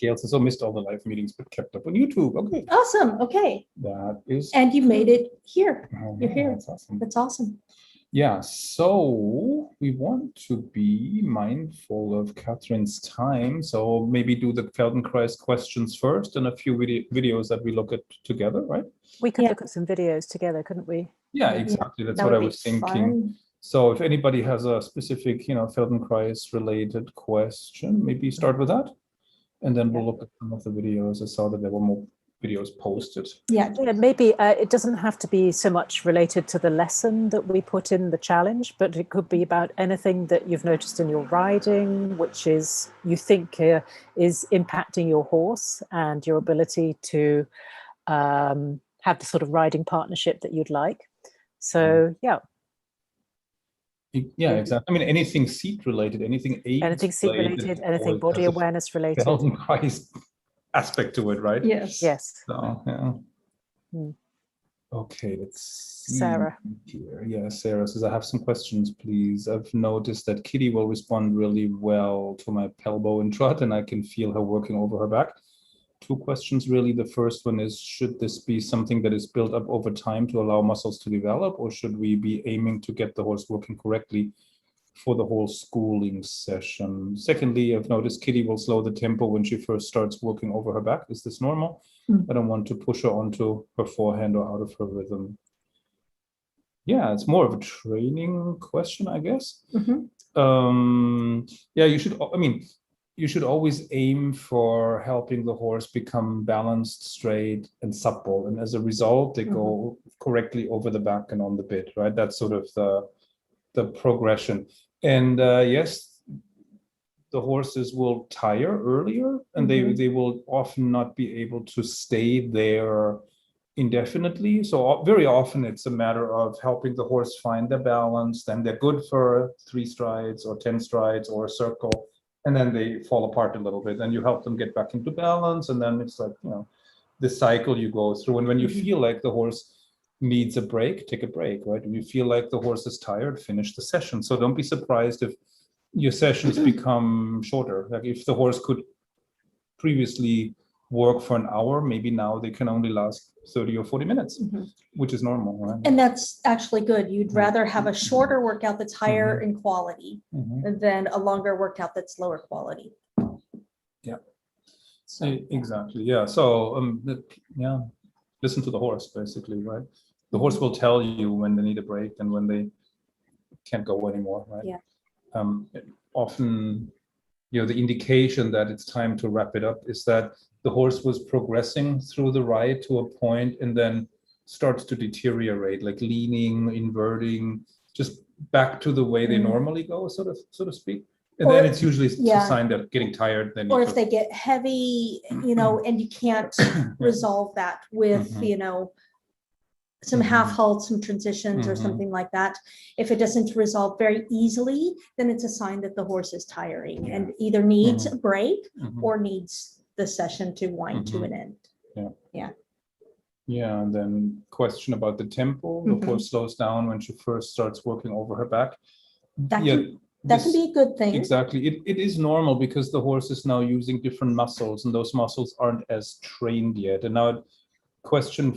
Gail says, "Oh, missed all the live meetings, but kept up on YouTube." Okay, Awesome. Okay. that is. And you made it here. Oh, You're yeah, here. That's awesome. That's awesome. Yeah, so we want to be mindful of Catherine's time. So maybe do the Feldenkrais questions first and a few videos that we look at together, right? We could Yeah. look at some videos together, couldn't we? Yeah, exactly. That's That what I would be was thinking. fun. So if anybody has a specific, Feldenkrais related question, maybe start with that. And then we'll look at some of the videos. I saw that there were more videos posted. Yeah. Yeah, maybe it doesn't have to be so much related to the lesson that we put in the challenge, but it could be about anything that you've noticed in your riding, which is you think is impacting your horse and your ability to have the sort of riding partnership that you'd like. So yeah. Yeah, exactly. I mean, anything seat related, anything seat related, anything body awareness related. Feldenkrais aspect to it, right? Yes. Yes. So, yeah. Mm. Okay, let's see Sarah. here. Yeah, Sarah says, I have some questions, please. I've noticed that Kitty will respond really well to my pelbo and trot, and I can feel her working over her back. Two questions, really. The first one is, should this be something that is built up over time to allow muscles to develop, or should we be aiming to get the horse working correctly for the whole schooling session? Secondly, I've noticed Kitty will slow the tempo when she first starts working over her back. Is this normal? I don't want to push her onto her forehand or out of her rhythm. Yeah, it's more of a training question, I guess. Yeah, you should always aim for helping the horse become balanced, straight, and supple. And as a result, they go correctly over the back and on the bit, right? That's sort of the progression. And yes, the horses will tire earlier, and they will often not be able to stay there indefinitely. So very often it's a matter of helping the horse find their balance. Then they're good for 3 strides or 10 strides or a circle, and then they fall apart a little bit. And you help them get back into balance, and then it's like, the cycle you go through. And when you feel like the horse needs a break, take a break, right? When you feel like the horse is tired, finish the session. So don't be surprised if your sessions become shorter. Like if the horse could previously work for an hour, maybe now they can only last 30 or 40 minutes, which is normal, right? And that's actually good. You'd rather have a shorter workout that's higher in quality than a longer workout that's lower quality. Yeah. So, exactly. Yeah. So listen to the horse, basically, right? The horse will tell you when they need a break and when they can't go anymore, right? Yeah. Often, the indication that it's time to wrap it up is that the horse was progressing through the ride to a point and then starts to deteriorate, like leaning, inverting, just back to the way they normally go, so to speak. And then it's usually a sign that getting tired. Then or if they get heavy, and you can't resolve that with, some half halts, some transitions or something like that. If it doesn't resolve very easily, then it's a sign that the horse is tiring and either needs a break or needs the session to wind to an end. Yeah, and then question about the tempo. The horse slows down when she first starts working over her back. That can be a good thing. Exactly. It is normal because the horse is now using different muscles, and those muscles aren't as trained yet. And now a question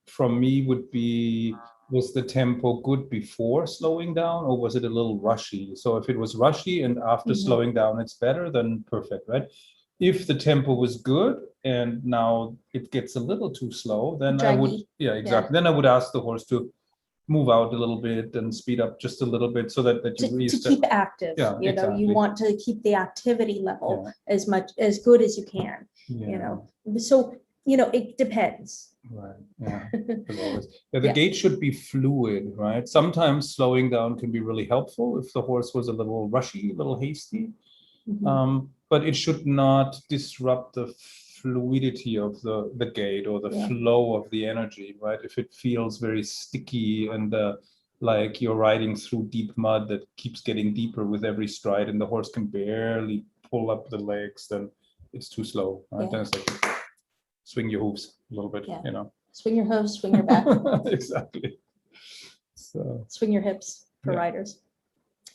from me would be, was the tempo good before slowing down, or was it a little rushy? So if it was rushy and after slowing down it's better, then perfect, right? If the tempo was good and now it gets a little too slow, then I would, then I would ask the horse to move out a little bit and speed up just a little bit so that you to keep active. Exactly. You want to keep the activity level as good as you can. So it depends. Right. Yeah. The gait should be fluid, right? Sometimes slowing down can be really helpful if the horse was a little rushy, a little hasty. But it should not disrupt the fluidity of the gait or the flow of the energy, right? If it feels very sticky and like you're riding through deep mud that keeps getting deeper with every stride and the horse can barely pull up the legs, then it's too slow, right? Then it's like swing your hooves a little bit, Swing your hooves, swing your back. Exactly. So swing your hips for riders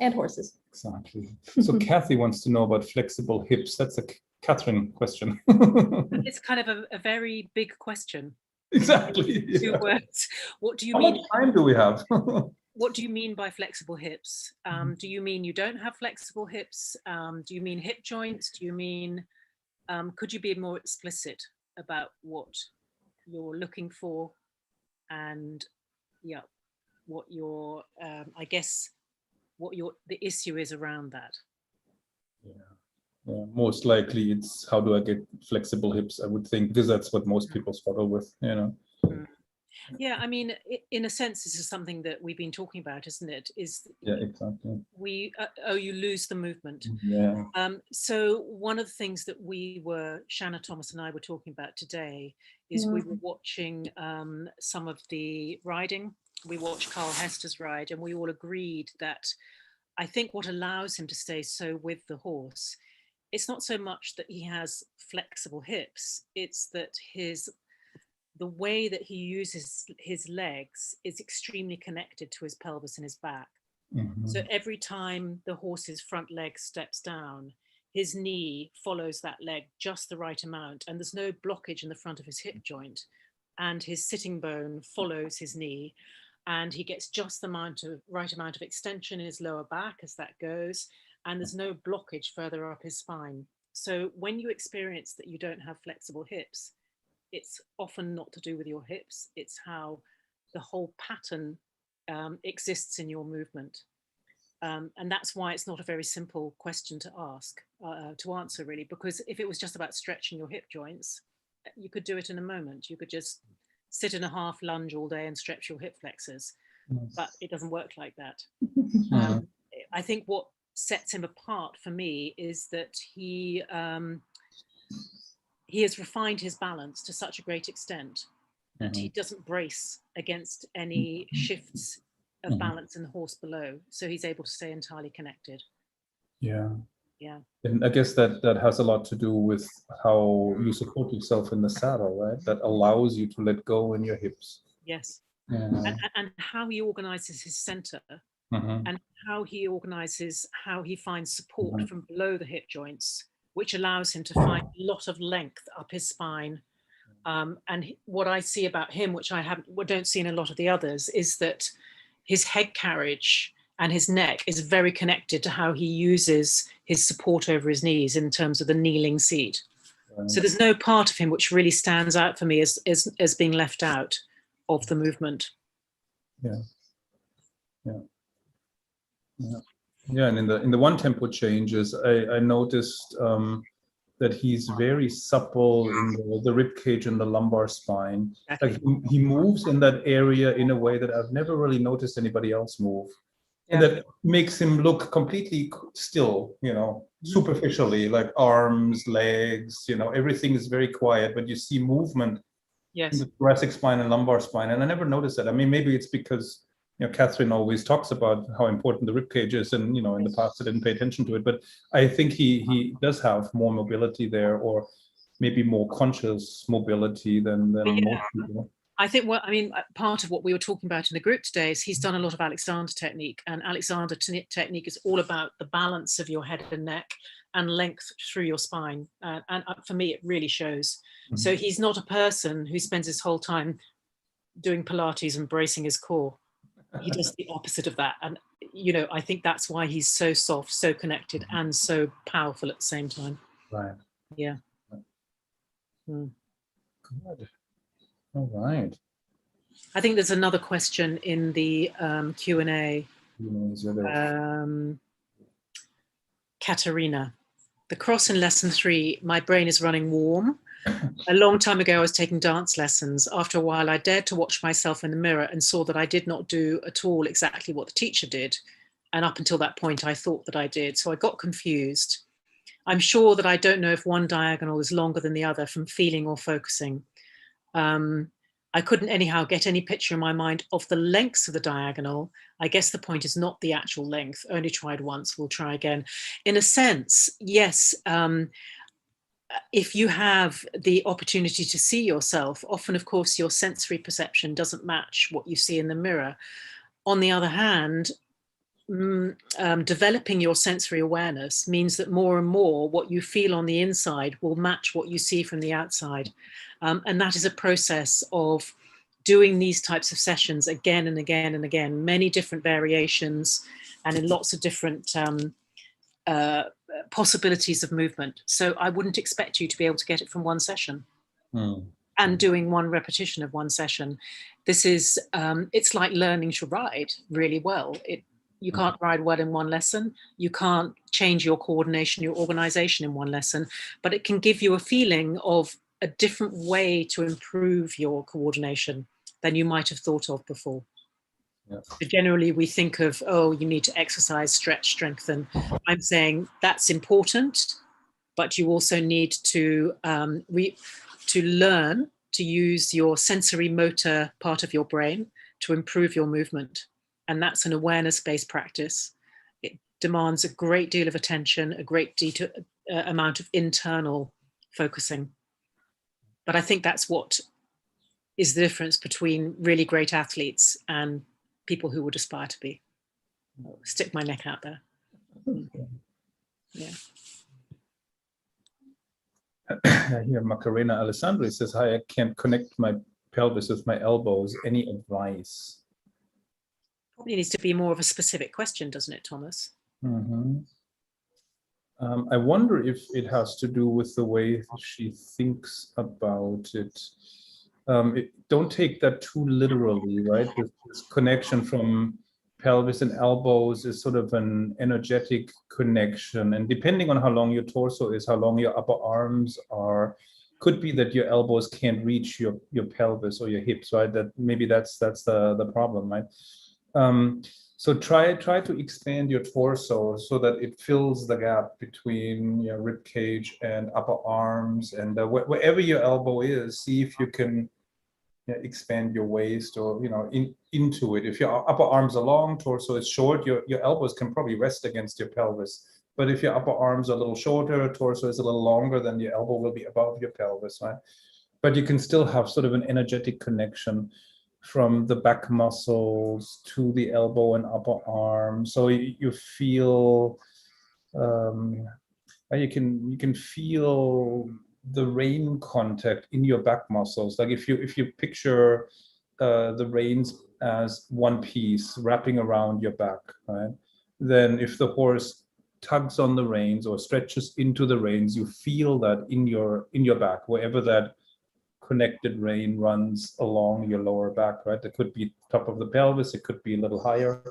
and horses. Exactly. So Kathy wants to know about flexible hips. That's a Catherine question. It's kind of a very big question. Exactly. Two Yeah. words. What do you How mean? much time do we have? What do you mean by flexible hips? Do you mean you don't have flexible hips? Do you mean hip joints? Do you mean, could you be more explicit about what you're looking for, and yeah, what your, I guess, what the issue is around that? Yeah, most likely it's how do I get flexible hips, I would think, because that's what most people struggle with, you know. Yeah, I mean, in a sense, this is something that we've been talking about, isn't it? Yeah, exactly. You lose the movement. Yeah. So one of the things that Shanna Thomas and I were talking about today is we were watching some of the riding. We watched Carl Hester's ride, and we all agreed that I think what allows him to stay so with the horse, it's not so much that he has flexible hips, it's that the way that he uses his legs is extremely connected to his pelvis and his back. So every time the horse's front leg steps down, his knee follows that leg just the right amount, and there's no blockage in the front of his hip joint, and his sitting bone follows his knee, and he gets just the right amount of extension in his lower back as that goes, and there's no blockage further up his spine. So when you experience that you don't have flexible hips, it's often not to do with your hips, it's how the whole pattern exists in your movement. And that's why it's not a very simple question to answer really, because if it was just about stretching your hip joints, you could do it in a moment. You could just sit in a half lunge all day and stretch your hip flexors, but it doesn't work like that. I think what sets him apart for me is that he has refined his balance to such a great extent that he doesn't brace against any shifts of balance in the horse below. So he's able to stay entirely connected. Yeah. Yeah. And I guess that has a lot to do with how you support yourself in the saddle, right? That allows you to let go in your hips. Yes. Yeah. And how he organizes his center, and how he finds support from below the hip joints, which allows him to find a lot of length up his spine. And what I see about him, which don't see in a lot of the others, is that his head carriage and his neck is very connected to how he uses his support over his knees in terms of the kneeling seat. Right. So there's no part of him which really stands out for me as being left out of the movement. Yeah. Yeah. Yeah. Yeah, and in the one tempo changes, I noticed that he's very supple in the rib cage and the lumbar spine. Exactly. Like he moves in that area in a way that I've never really noticed anybody else move. Yeah. And that makes him look completely still, you know, superficially, like arms, legs, you know, everything is very quiet, but you see movement in the thoracic spine and lumbar spine. And I never noticed that. I mean, maybe it's because, you know, Catherine always talks about how important the rib cage is, and, you know, in the past I didn't pay attention to it, but I think he does have more mobility there, or maybe more conscious mobility than most people. I think part of what we were talking about in the group today is he's done a lot of Alexander technique, and Alexander technique is all about the balance of your head and neck and length through your spine. And for me, it really shows. So he's not a person who spends his whole time doing Pilates and bracing his core. He does the opposite of that. And, you know, I think that's why he's so soft, so connected, and so powerful at the same time. Right. Yeah. Good. All right. I think there's another question in the Q&A. Katerina, the cross in lesson 3, my brain is running warm. A long time ago, I was taking dance lessons. After a while, I dared to watch myself in the mirror and saw that I did not do at all exactly what the teacher did. And up until that point, I thought that I did. So I got confused. I'm sure that I don't know if one diagonal is longer than the other from feeling or focusing. I couldn't anyhow get any picture in my mind of the lengths of the diagonal. I guess the point is not the actual length. Only tried once, we'll try again. In a sense, yes, if you have the opportunity to see yourself, often, of course, your sensory perception doesn't match what you see in the mirror. On the other hand, developing your sensory awareness means that more and more what you feel on the inside will match what you see from the outside. And that is a process of doing these types of sessions again and again and again, many different variations and in lots of different possibilities of movement. So I wouldn't expect you to be able to get it from one session. And doing one repetition of one session. This is, it's like learning to ride really well. You can't ride well in one lesson. You can't change your coordination, your organization in one lesson, but it can give you a feeling of a different way to improve your coordination than you might have thought of before. Yeah. So generally we think of, oh, you need to exercise, stretch, strengthen. I'm saying that's important, but you also need to learn to use your sensory motor part of your brain to improve your movement. And that's an awareness-based practice. It demands a great deal of attention, a great amount of internal focusing. But I think that's what is the difference between really great athletes and people who would aspire to be. I'll stick my neck out there. Yeah. Here, Macarena Alessandri says, hi, I can't connect my pelvis with my elbows. Any advice? Probably needs to be more of a specific question, doesn't it, Thomas? I wonder if it has to do with the way she thinks about it. Don't take that too literally, right? This connection from pelvis and elbows is sort of an energetic connection, and depending on how long your torso is, how long your upper arms are, could be that your elbows can't reach your pelvis or your hips, right? That maybe that's the problem, right? So try to expand your torso so that it fills the gap between your rib cage and upper arms, and wherever your elbow is, see if you can expand your waist or into it. If your upper arms are long, torso is short, your elbows can probably rest against your pelvis. But if your upper arms are a little shorter, torso is a little longer, then your elbow will be above your pelvis, right? But you can still have sort of an energetic connection from the back muscles to the elbow and upper arm. So you feel, you can feel the rein contact in your back muscles. Like if you picture the reins as one piece wrapping around your back, right? Then if the horse tugs on the reins or stretches into the reins, you feel that in your back, wherever that connected rein runs along your lower back, right? It could be top of the pelvis, it could be a little higher,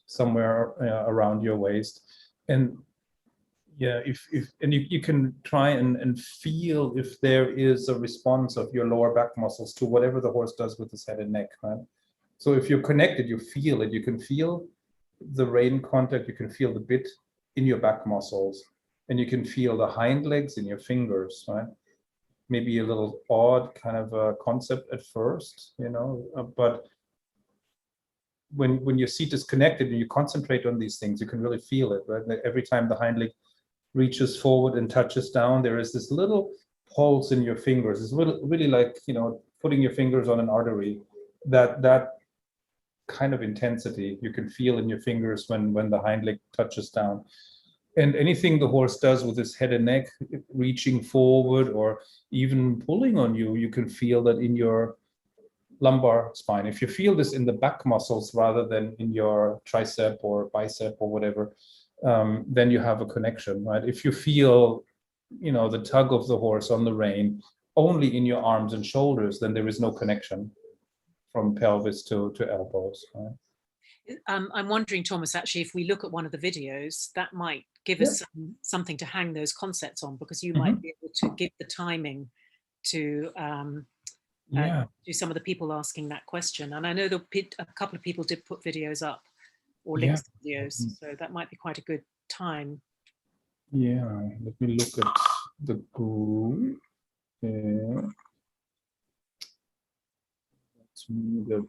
somewhere around your waist. And yeah, you can try and feel if there is a response of your lower back muscles to whatever the horse does with his head and neck, right? So if you're connected, you feel it. You can feel the rein contact, you can feel the bit in your back muscles, and you can feel the hind legs in your fingers, right? Maybe a little odd kind of a concept at first, but when your seat is connected and you concentrate on these things, you can really feel it, right? Every time the hind leg reaches forward and touches down, there is this little pulse in your fingers. It's really like, putting your fingers on an artery. That kind of intensity you can feel in your fingers when the hind leg touches down. And anything the horse does with his head and neck, reaching forward or even pulling on you, you can feel that in your lumbar spine. If you feel this in the back muscles rather than in your tricep or bicep or whatever, then you have a connection, right? If you feel, the tug of the horse on the rein only in your arms and shoulders, then there is no connection from pelvis to elbows, right? I'm wondering, Thomas, actually, if we look at one of the videos, that might give us something to hang those concepts on, because you might be able to give the timing to some of the people asking that question. And I know a couple of people did put videos up or links to videos, so that might be quite a good time. Yeah, let me look at the group. There are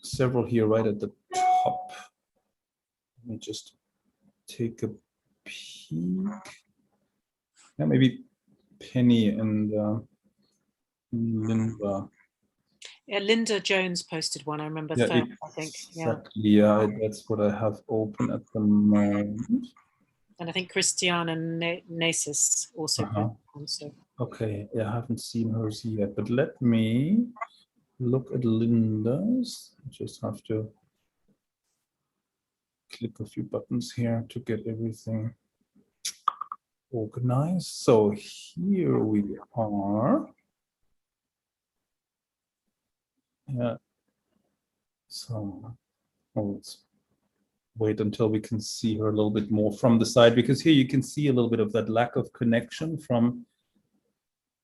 several here right at the top. Let me just take a peek. Yeah, maybe Penny and Linda. Yeah, Linda Jones posted one. I remember. Yeah, Third, I think. Yeah, exactly. Yeah, that's what I have open at the moment. and I think Christiana Nasis also posted one. So Okay, yeah, I haven't seen hers yet, but let me look at Linda's. I just have to click a few buttons here to get everything organized. So here we are. Yeah. So let's wait until we can see her a little bit more from the side, because here you can see a little bit of that lack of connection from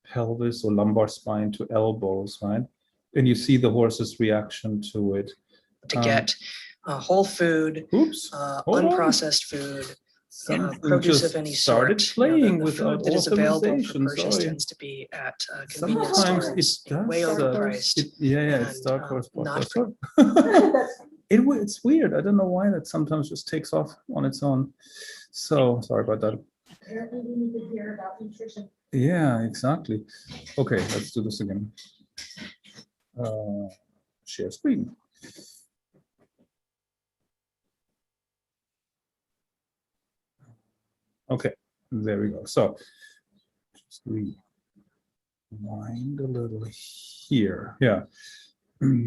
pelvis or lumbar spine to elbows, right? And you see the horse's reaction to it. To get whole food, unprocessed food, produce of any sort. Playing the food that is available for purchase tends to be at convenience stores, way overpriced. It's Dark Horse Podcast. It's weird. I don't know why that sometimes just takes off on its own. So sorry about that. Apparently we need to hear about nutrition. Yeah, exactly. Okay, let's do this again. Share screen. Okay, there we go. So just rewind a little here. Yeah.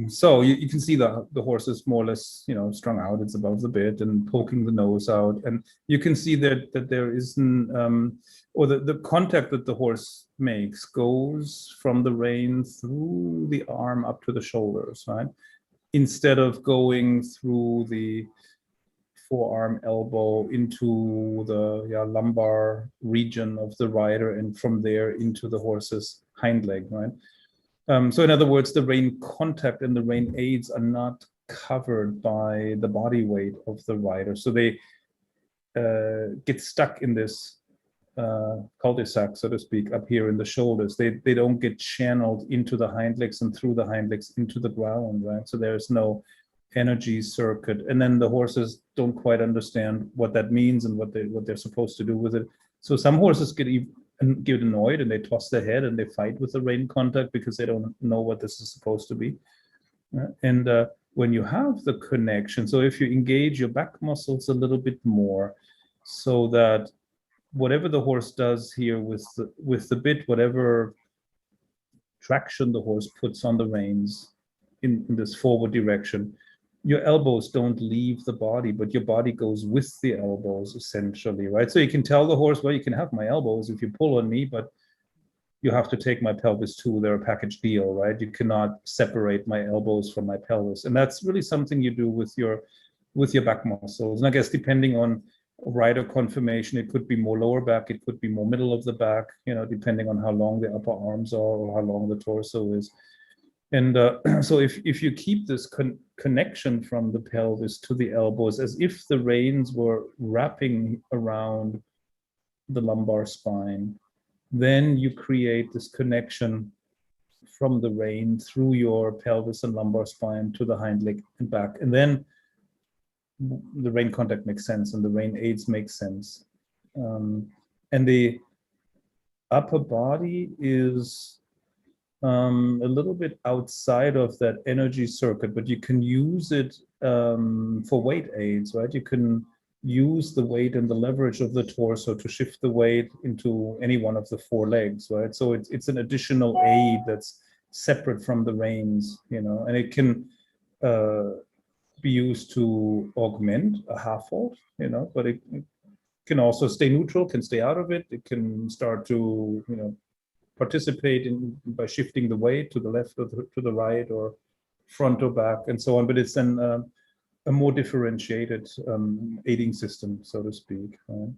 So you can see the horse is more or less, strung out. It's above the bit and poking the nose out, and you can see that there isn't, or the contact that the horse makes goes from the rein through the arm up to the shoulders, right? Instead of going through the forearm, elbow into the lumbar region of the rider, and from there into the horse's hind leg, right? So in other words, the rein contact and the rein aids are not covered by the body weight of the rider. So they get stuck in this cul-de-sac, so to speak, up here in the shoulders. They don't get channeled into the hind legs and through the hind legs into the ground, right? So there's no energy circuit. And then the horses don't quite understand what that means and what they're supposed to do with it. So some horses get annoyed and they toss their head and they fight with the rein contact because they don't know what this is supposed to be. And when you have the connection, so if you engage your back muscles a little bit more, so that whatever the horse does here with the bit, whatever traction the horse puts on the reins in this forward direction, your elbows don't leave the body, but your body goes with the elbows essentially, right? So you can tell the horse, well, you can have my elbows if you pull on me, but you have to take my pelvis too. They're a package deal, right? You cannot separate my elbows from my pelvis. And that's really something you do with your back muscles. And I guess depending on rider conformation, it could be more lower back, it could be more middle of the back, depending on how long the upper arms are or how long the torso is. And so if you keep this connection from the pelvis to the elbows, as if the reins were wrapping around the lumbar spine, then you create this connection from the rein through your pelvis and lumbar spine to the hind leg and back. And then the rein contact makes sense and the rein aids make sense. And the upper body is a little bit outside of that energy circuit, but you can use it for weight aids, right? You can use the weight and the leverage of the torso to shift the weight into any one of the four legs, right? So it's an additional aid that's separate from the reins, and it can be used to augment a half halt, but it can also stay neutral, can stay out of it. It can start to, participate by shifting the weight to the left or to the right or front or back and so on. But it's then a more differentiated aiding system, so to speak. Right?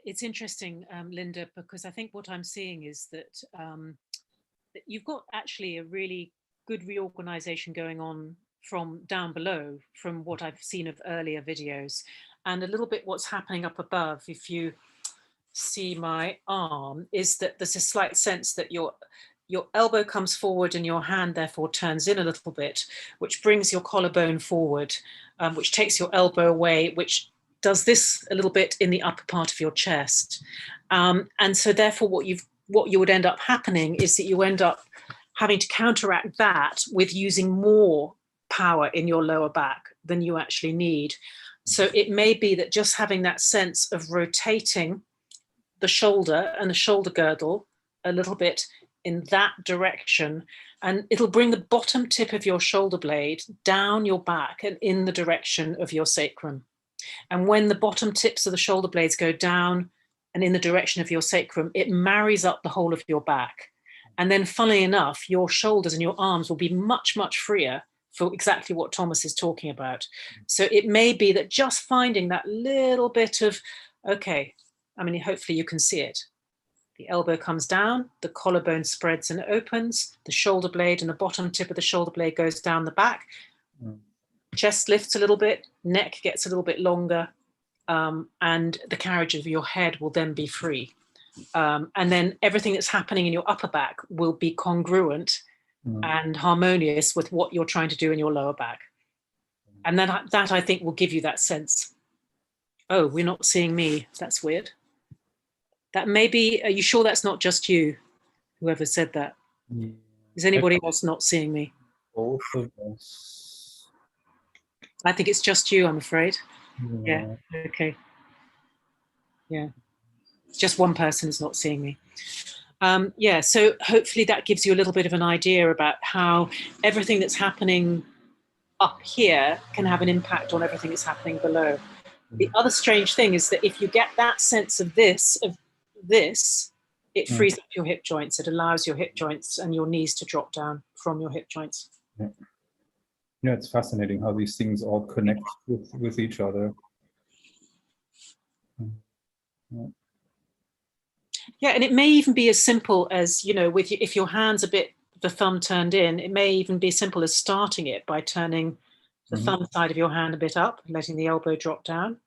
It's interesting, Linda, because I think what I'm seeing is that you've got actually a really good reorganization going on from down below, from what I've seen of earlier videos, and a little bit what's happening up above. If you see my arm, is that there's a slight sense that your elbow comes forward and your hand therefore turns in a little bit, which brings your collarbone forward, which takes your elbow away, which does this a little bit in the upper part of your chest. And so therefore what you would end up happening is that you end up having to counteract that with using more power in your lower back than you actually need. So it may be that just having that sense of rotating the shoulder and the shoulder girdle a little bit in that direction, and it'll bring the bottom tip of your shoulder blade down your back and in the direction of your sacrum. And when the bottom tips of the shoulder blades go down and in the direction of your sacrum, it marries up the whole of your back. And then, funnily enough, your shoulders and your arms will be much, much freer for exactly what Thomas is talking about. So it may be that just finding that little bit of, okay, I mean, hopefully you can see it. The elbow comes down, the collarbone spreads and opens, the shoulder blade and the bottom tip of the shoulder blade goes down the back. Chest lifts a little bit, neck gets a little bit longer, and the carriage of your head will then be free. And then everything that's happening in your upper back will be congruent and harmonious with what you're trying to do in your lower back. And that I think will give you that sense, oh, we're not seeing me. That's weird. That may be, are you sure that's not just you, whoever said that? Is anybody else not seeing me? Both of us. I think it's just you, I'm afraid. Yeah, okay. Yeah, just one person is not seeing me. Yeah, so hopefully that gives you a little bit of an idea about how everything that's happening up here can have an impact on everything that's happening below. The other strange thing is that if you get that sense of this, it frees up your hip joints. It allows your hip joints and your knees to drop down from your hip joints. Yeah, it's fascinating how these things all connect with each other. Yeah, and it may even be as simple as, you know, with if your hand's a bit, the thumb turned in, it may even be as simple as starting it by turning the thumb side of your hand a bit up and letting the elbow drop down.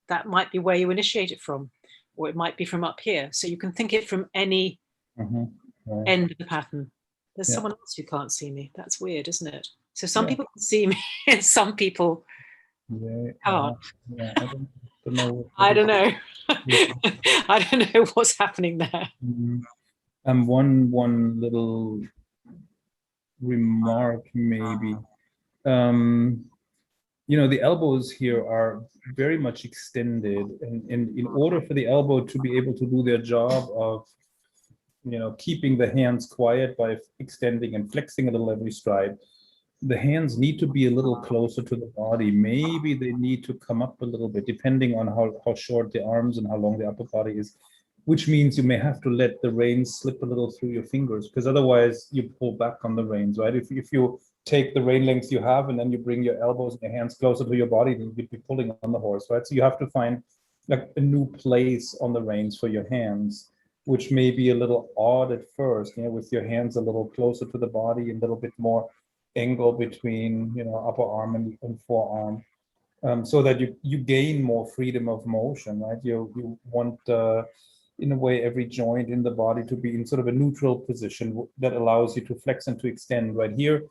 That might be where you initiate it from, or it might be from up here. So you can think it from any end of the pattern. There's someone else who can't see me. That's weird, isn't it? So some people can see me and some people can't. I don't know. I don't know what's happening there. One little remark maybe. You know, the elbows here are very much extended, and in order for the elbow to be able to do their job of, you know, keeping the hands quiet by extending and flexing a little every stride, the hands need to be a little closer to the body. Maybe they need to come up a little bit, depending on how short the arms and how long the upper body is, which means you may have to let the reins slip a little through your fingers, because otherwise you pull back on the reins, right? If you take the rein length you have and then you bring your elbows and your hands closer to your body, then you'd be pulling on the horse, right? So you have to find like a new place on the reins for your hands, which may be a little odd at first, you know, with your hands a little closer to the body and a little bit more angle between, you know, upper arm and forearm, so that you gain more freedom of motion, right? You want, in a way, every joint in the body to be in sort of a neutral position that allows you to flex and to extend. Right here,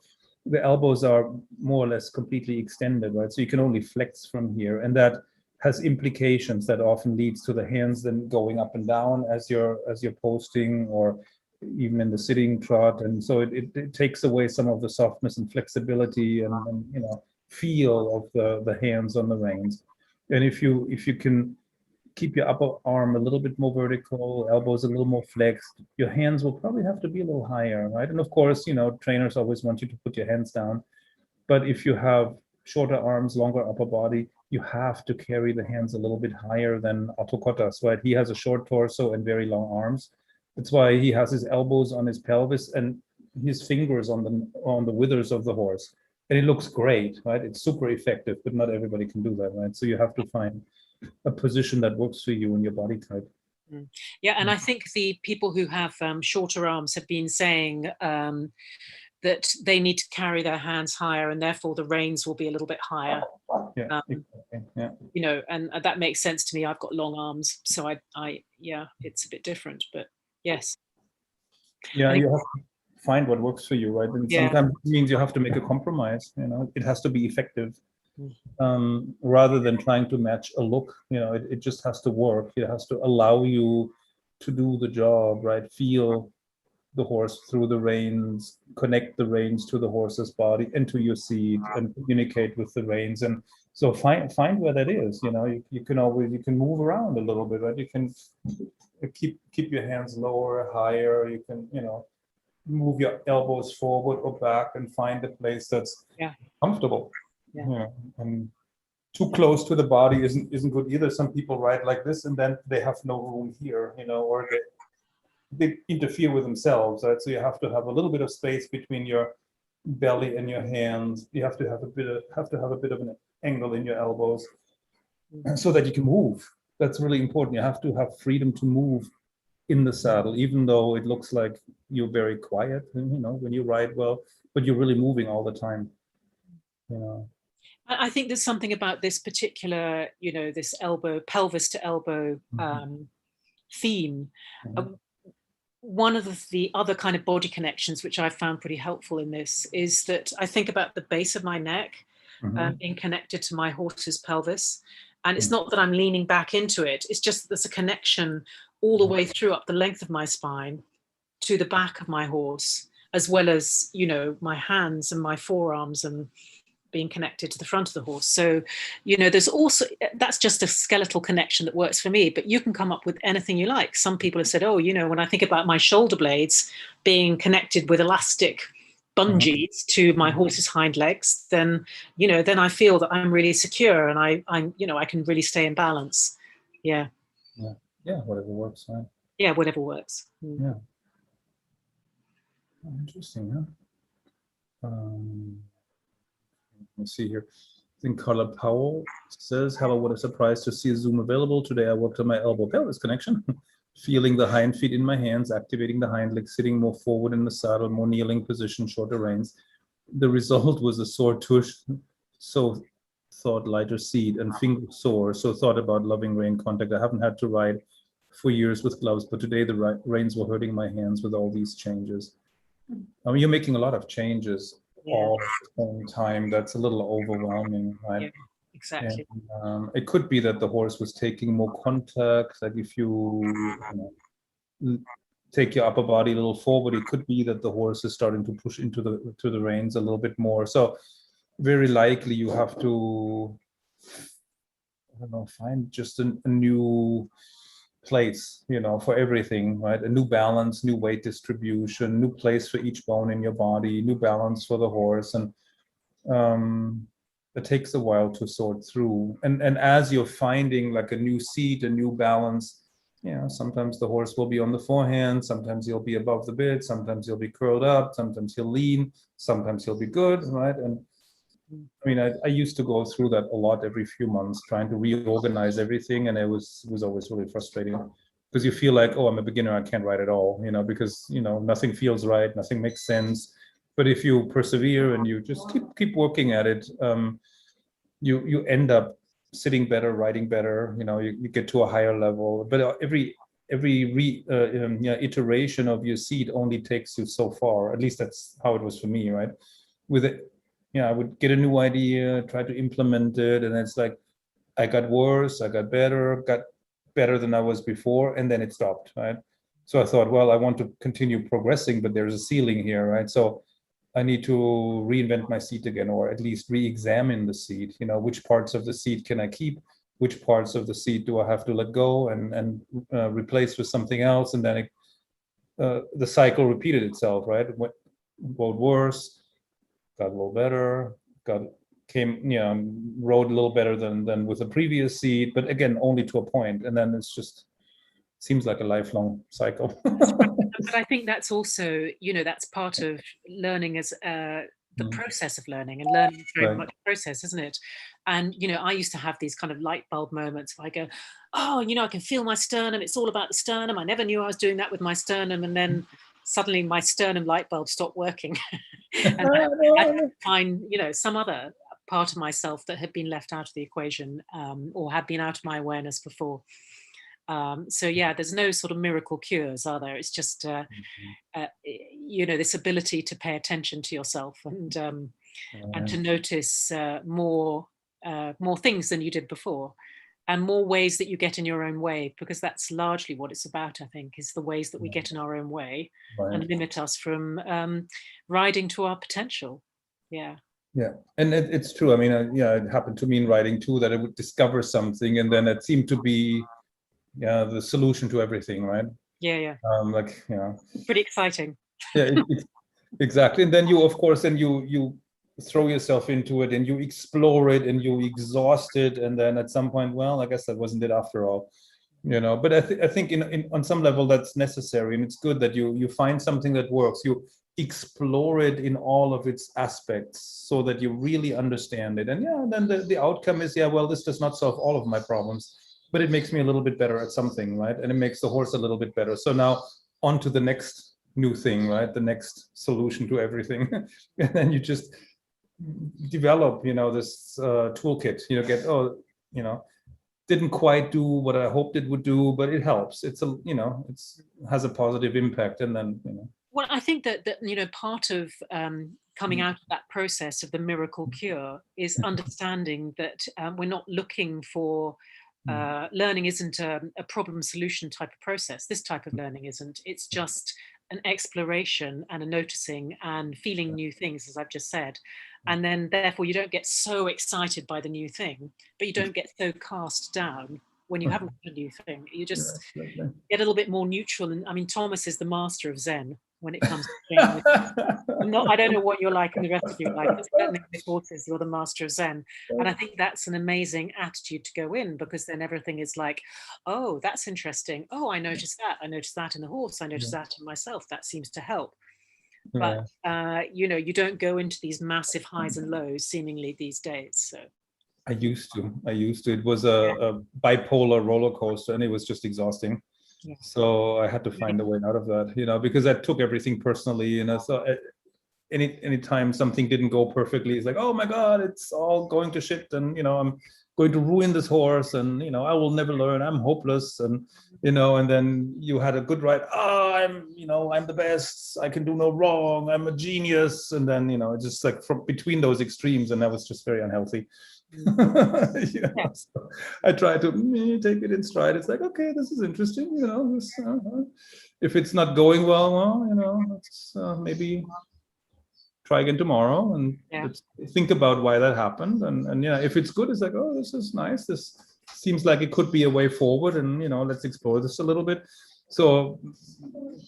the elbows are more or less completely extended, right? So you can only flex from here, and that has implications that often leads to the hands then going up and down as you're posting, or even in the sitting trot, and so it takes away some of the softness and flexibility and you know, feel of the hands on the reins. And if you can keep your upper arm a little bit more vertical, elbows a little more flexed, your hands will probably have to be a little higher, right? And of course, you know, trainers always want you to put your hands down, but if you have shorter arms, longer upper body, you have to carry the hands a little bit higher than Otto Kottas, right? He has a short torso and very long arms. That's why he has his elbows on his pelvis and his fingers on the withers of the horse. And it looks great, right? It's super effective, but not everybody can do that, right? So you have to find a position that works for you and your body type. Yeah, and I think the people who have shorter arms have been saying that they need to carry their hands higher, and therefore the reins will be a little bit higher. Yeah, exactly. Yeah. You know, and that makes sense to me. I've got long arms, so I yeah, it's a bit different, but yes. Yeah, you have to find what works for you, right? And sometimes it means you have to make a compromise. You know, it has to be effective, rather than trying to match a look. You know, it just has to work. It has to allow you to do the job, right? Feel the horse through the reins, connect the reins to the horse's body and to your seat, and communicate with the reins. And so find where that is. You can always, you can move around a little bit, right? You can keep your hands lower, higher. You can, move your elbows forward or back and find a place that's comfortable. And too close to the body isn't good either. Some people ride like this and then they have no room here, or they interfere with themselves, right? So you have to have a little bit of space between your belly and your hands. You have to have a bit of an angle in your elbows so that you can move. That's really important. You have to have freedom to move in the saddle, even though it looks like you're very quiet, when you ride well, but you're really moving all the time. I think there's something about this particular, this pelvis to elbow theme. One of the other kind of body connections, which I found pretty helpful in this, is that I think about the base of my neck being connected to my horse's pelvis. And it's not that I'm leaning back into it. It's just that there's a connection all the way through up the length of my spine to the back of my horse, as well as, my hands and my forearms and being connected to the front of the horse. So, there's also, that's just a skeletal connection that works for me, but you can come up with anything you like. Some people have said, when I think about my shoulder blades being connected with elastic bungees to my horse's hind legs, then I feel that I'm really secure and I can really stay in balance. Yeah, whatever works, right? Yeah, whatever works. Yeah. Oh, interesting, huh? Let me see here. I think Carla Powell says, hello, what a surprise to see Zoom available. Today I worked on my elbow pelvis connection, feeling the hind feet in my hands, activating the hind leg, sitting more forward in the saddle, more kneeling position, shorter reins. The result was a sore tush, so thought lighter seat, and finger sore, so thought about loving rein contact. I haven't had to ride for years with gloves, but today the reins were hurting my hands with all these changes. I mean, you're making a lot of changes all at the same time. That's a little overwhelming, right? Yeah, exactly. And, it could be that the horse was taking more contact. Like if you take your upper body a little forward, it could be that the horse is starting to push into the reins a little bit more. So very likely you have to, find just a new place, for everything, right? A new balance, new weight distribution, new place for each bone in your body, new balance for the horse. And it takes a while to sort through. And as you're finding like a new seat, a new balance, sometimes the horse will be on the forehand, sometimes he'll be above the bit, sometimes he'll be curled up, sometimes he'll lean, sometimes he'll be good, right? And I mean, I used to go through that a lot every few months, trying to reorganize everything, and it was always really frustrating because you feel like, oh, I'm a beginner, I can't ride at all, because nothing feels right, nothing makes sense. But if you persevere and you just keep working at it, you end up sitting better, riding better. You get to a higher level. But every iteration of your seat only takes you so far. At least that's how it was for me, right? With it. I would get a new idea, try to implement it, and it's like I got worse, I got better than I was before, and then it stopped, right? So I thought, well, I want to continue progressing, but there's a ceiling here, right? So I need to reinvent my seat again, or at least re-examine the seat. Which parts of the seat can I keep? Which parts of the seat do I have to let go and replace with something else? And then the cycle repeated itself, right? It went worse, got a little better, rode a little better than with the previous seat, but again, only to a point. And then it's just seems like a lifelong cycle. But I think that's also, that's part of learning as the process of learning, and learning is very much a process, isn't it? And, I used to have these kind of light bulb moments where I go, oh, I can feel my sternum. It's all about the sternum. I never knew I was doing that with my sternum. And then suddenly my sternum light bulb stopped working. And I had to find, some other part of myself that had been left out of the equation, or had been out of my awareness before. So yeah, there's no sort of miracle cures, are there? It's just, this ability to pay attention to yourself and to notice more things than you did before. and more ways that you get in your own way, because that's largely what it's about, I think, is the ways that we get in our own way and limit us from riding to our potential. Yeah. Yeah, and it's true. I mean, yeah, it happened to me in writing too, that I would discover something, and then it seemed to be, yeah, the solution to everything, right? Yeah. Like, yeah. Pretty exciting. Yeah, exactly. And then you, of course, then you throw yourself into it and you explore it and you exhaust it, and then at some point, well, I guess that wasn't it after all, you know. But I think on some level that's necessary, and it's good that you find something that works. You explore it in all of its aspects so that you really understand it. And yeah, then the outcome is, yeah, well, this does not solve all of my problems, but it makes me a little bit better at something, right? And it makes the horse a little bit better. So now on to the next new thing, right? The next solution to everything. And then you just develop, you know, this toolkit, you know, didn't quite do what I hoped it would do, but it helps. It's a, you know, has a positive impact. And then, you know. Well, I think that you know, part of coming out of that process of the miracle cure is understanding that we're not looking for learning isn't a problem solution type of process. This type of learning isn't. It's just an exploration and a noticing and feeling new things, as I've just said. And then therefore you don't get so excited by the new thing, but you don't get so cast down when you haven't got a new thing. You just get a little bit more neutral. And I mean, Thomas is the master of Zen when it comes to I don't know what you're like and the rest of you like, but certainly with horses, you're the master of Zen. And I think that's an amazing attitude to go in, because then everything is like, oh, that's interesting. Oh, I noticed that. I noticed that in the horse. I noticed that in myself. That seems to help. But, you know, you don't go into these massive highs and lows seemingly these days. So. I used to. It was a bipolar roller coaster, and it was just exhausting. Yeah. So I had to find a way out of that, you know, because I took everything personally, you know. So anytime something didn't go perfectly, it's like, oh my God, it's all going to shit, and you know, I'm going to ruin this horse, and you know, I will never learn. I'm hopeless, and you know, and then you had a good ride. Oh, I'm the best. I can do no wrong. I'm a genius, and then you know, it's just like from between those extremes, and that was just very unhealthy. Yeah. So I try to take it in stride. It's like, okay, this is interesting, you know. If it's not going well, you know, let's maybe try again tomorrow and let's think about why that happened. And yeah, if it's good, it's like, oh, this is nice. This seems like it could be a way forward, and you know, let's explore this a little bit. So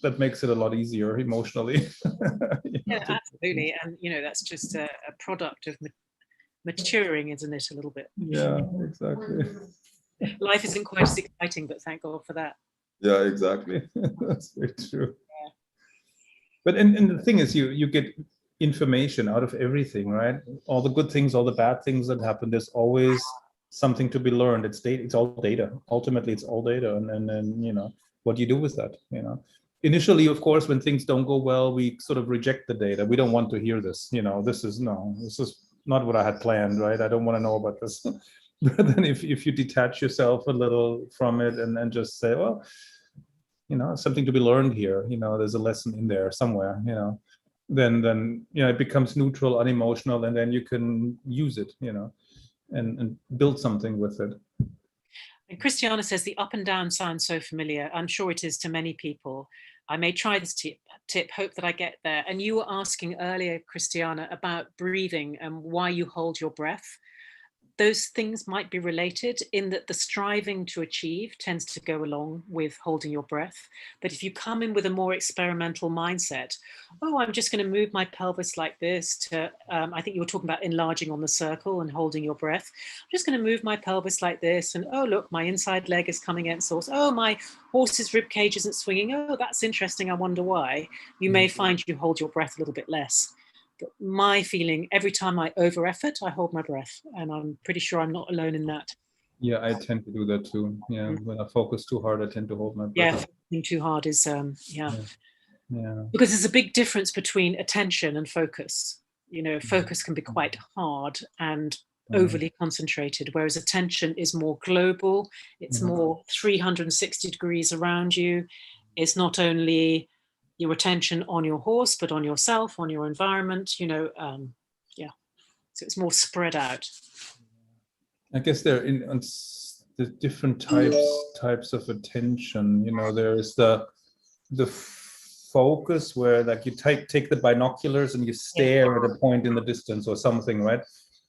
that makes it a lot easier emotionally. Yeah, absolutely. And you know, that's just a product of maturing, isn't it, a little bit? Yeah, exactly. Life isn't quite as exciting, but thank God for that. Yeah, exactly. That's very true. Yeah. But and the thing is, you get information out of everything, right? All the good things, all the bad things that happen, there's always something to be learned. It's data, it's all data. Ultimately, it's all data. And then, you know, what do you do with that, you know? Initially, of course, when things don't go well, we sort of reject the data. We don't want to hear this, you know, this is not what I had planned, right? I don't want to know about this. But then if you detach yourself a little from it and just say, well, you know, something to be learned here, you know, there's a lesson in there somewhere, you know, then you know, it becomes neutral, unemotional, and then you can use it, you know, and build something with it. And Christiana says the up and down sounds so familiar. I'm sure it is to many people. I may try this tip, hope that I get there. And you were asking earlier, Christiana, about breathing and why you hold your breath. Those things might be related in that the striving to achieve tends to go along with holding your breath. But if you come in with a more experimental mindset, oh, I'm just going to move my pelvis like this to, I think you were talking about enlarging on the circle and holding your breath. I'm just going to move my pelvis like this. And oh, look, my inside leg is coming against the horse. Oh, my horse's rib cage isn't swinging. Oh, that's interesting. I wonder why. You may find you hold your breath a little bit less. But my feeling, every time I over effort, I hold my breath, and I'm pretty sure I'm not alone in that. Yeah, I tend to do that too. Yeah, when I focus too hard, I tend to hold my breath. Yeah, focusing too hard is yeah. Because there's a big difference between attention and focus. You know, focus can be quite hard and overly concentrated, whereas attention is more global. It's more 360 degrees around you. It's not only your attention on your horse, but on yourself, on your environment, you know, yeah. So it's more spread out. I guess there the different types of attention. You know, there is the focus where like you take the binoculars and you stare at a point in the distance or something, right?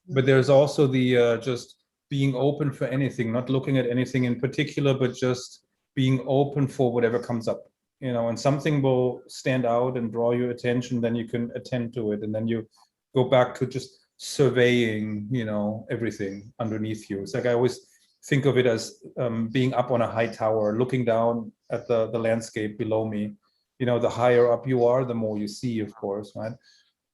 But there's also the just being open for anything, not looking at anything in particular, but just being open for whatever comes up, you know, and something will stand out and draw your attention, then you can attend to it. And then you go back to just surveying, you know, everything underneath you. It's like I always think of it as being up on a high tower, looking down at the landscape below me. You know, the higher up you are, the more you see, of course, right?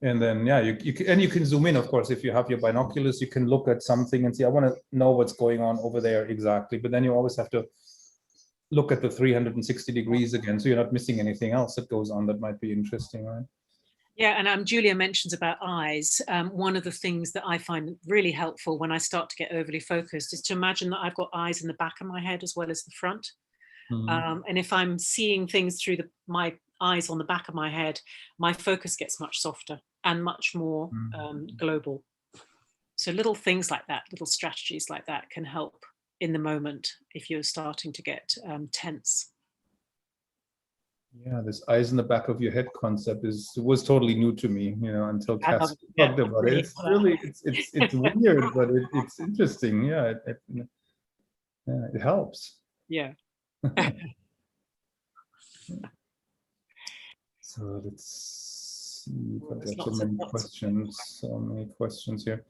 And then, yeah, you can zoom in, of course, if you have your binoculars, you can look at something and see, I want to know what's going on over there exactly. But then you always have to look at the 360 degrees again, so you're not missing anything else that goes on that might be interesting, right? Yeah, and Julia mentions about eyes. One of the things that I find really helpful when I start to get overly focused is to imagine that I've got eyes in the back of my head as well as the front. And if I'm seeing things through my eyes on the back of my head, my focus gets much softer and much more global. So little things like that, little strategies like that can help in the moment if you're starting to get tense. Yeah, this eyes in the back of your head concept was totally new to me, you know, until Cass talked about it. It's really, it's weird, but it's interesting. Yeah, it helps. Yeah. So let's see. I've got so many questions here.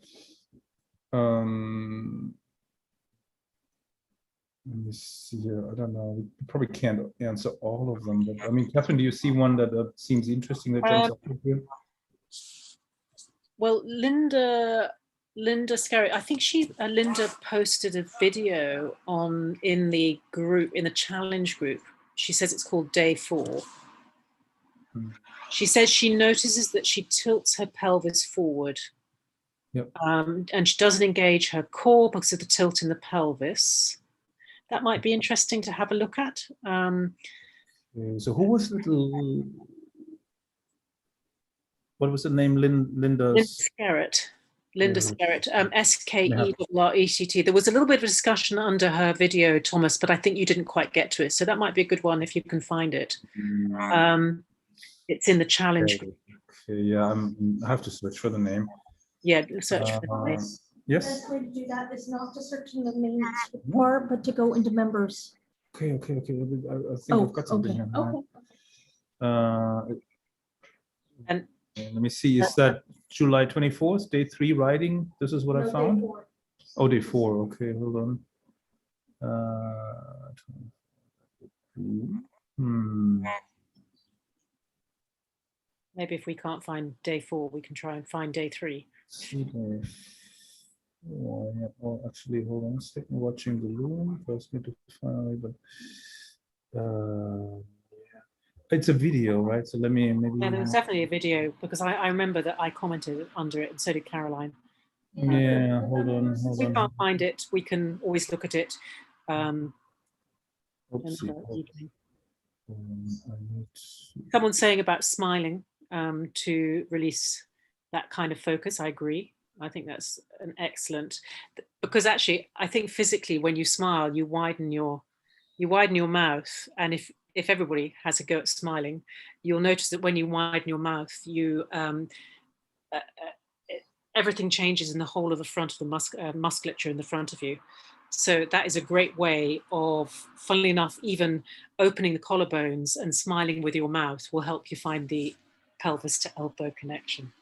Let me see here. I don't know. We probably can't answer all of them, but I mean, Catherine, do you see one that seems interesting that jumps up with you? Well, Linda Scarry, I think Linda posted a video in the group, in the challenge group. She says it's called Day 4. She says she notices that she tilts her pelvis forward. Yep. And she doesn't engage her core because of the tilt in the pelvis. That might be interesting to have a look at. So who was what was the name? Linda Skerritt. Linda Skerritt, Skerrett. There was a little bit of a discussion under her video, Thomas, but I think you didn't quite get to it. So that might be a good one if you can find it. It's in the challenge. Okay, yeah, I have to search for the name. Yeah, search for the name. Yes. The best way to do that is not to search in the main bar, but to go into members. Okay. I think I've got something here. Okay. And let me see. Is that July 24th, day 3 riding? This is what I found. Oh, day 4. Okay, hold on. Maybe if we can't find day 4, we can try and find day 3. Well, actually, hold on a second. Watching the room. First, need to find, but it's a video, right? So let me maybe. Yeah, there was definitely a video because I remember that I commented under it, and so did Caroline. Yeah, hold on. If we can't find it, we can always look at it. Someone's saying about smiling to release that kind of focus. I agree. I think that's an excellent, because actually I think physically when you smile, you widen your mouth, and if everybody has a go at smiling, you'll notice that when you widen your mouth, you everything changes in the whole of the front of the musculature in the front of you. So that is a great way of, funnily enough, even opening the collarbones and smiling with your mouth will help you find the pelvis to elbow connection.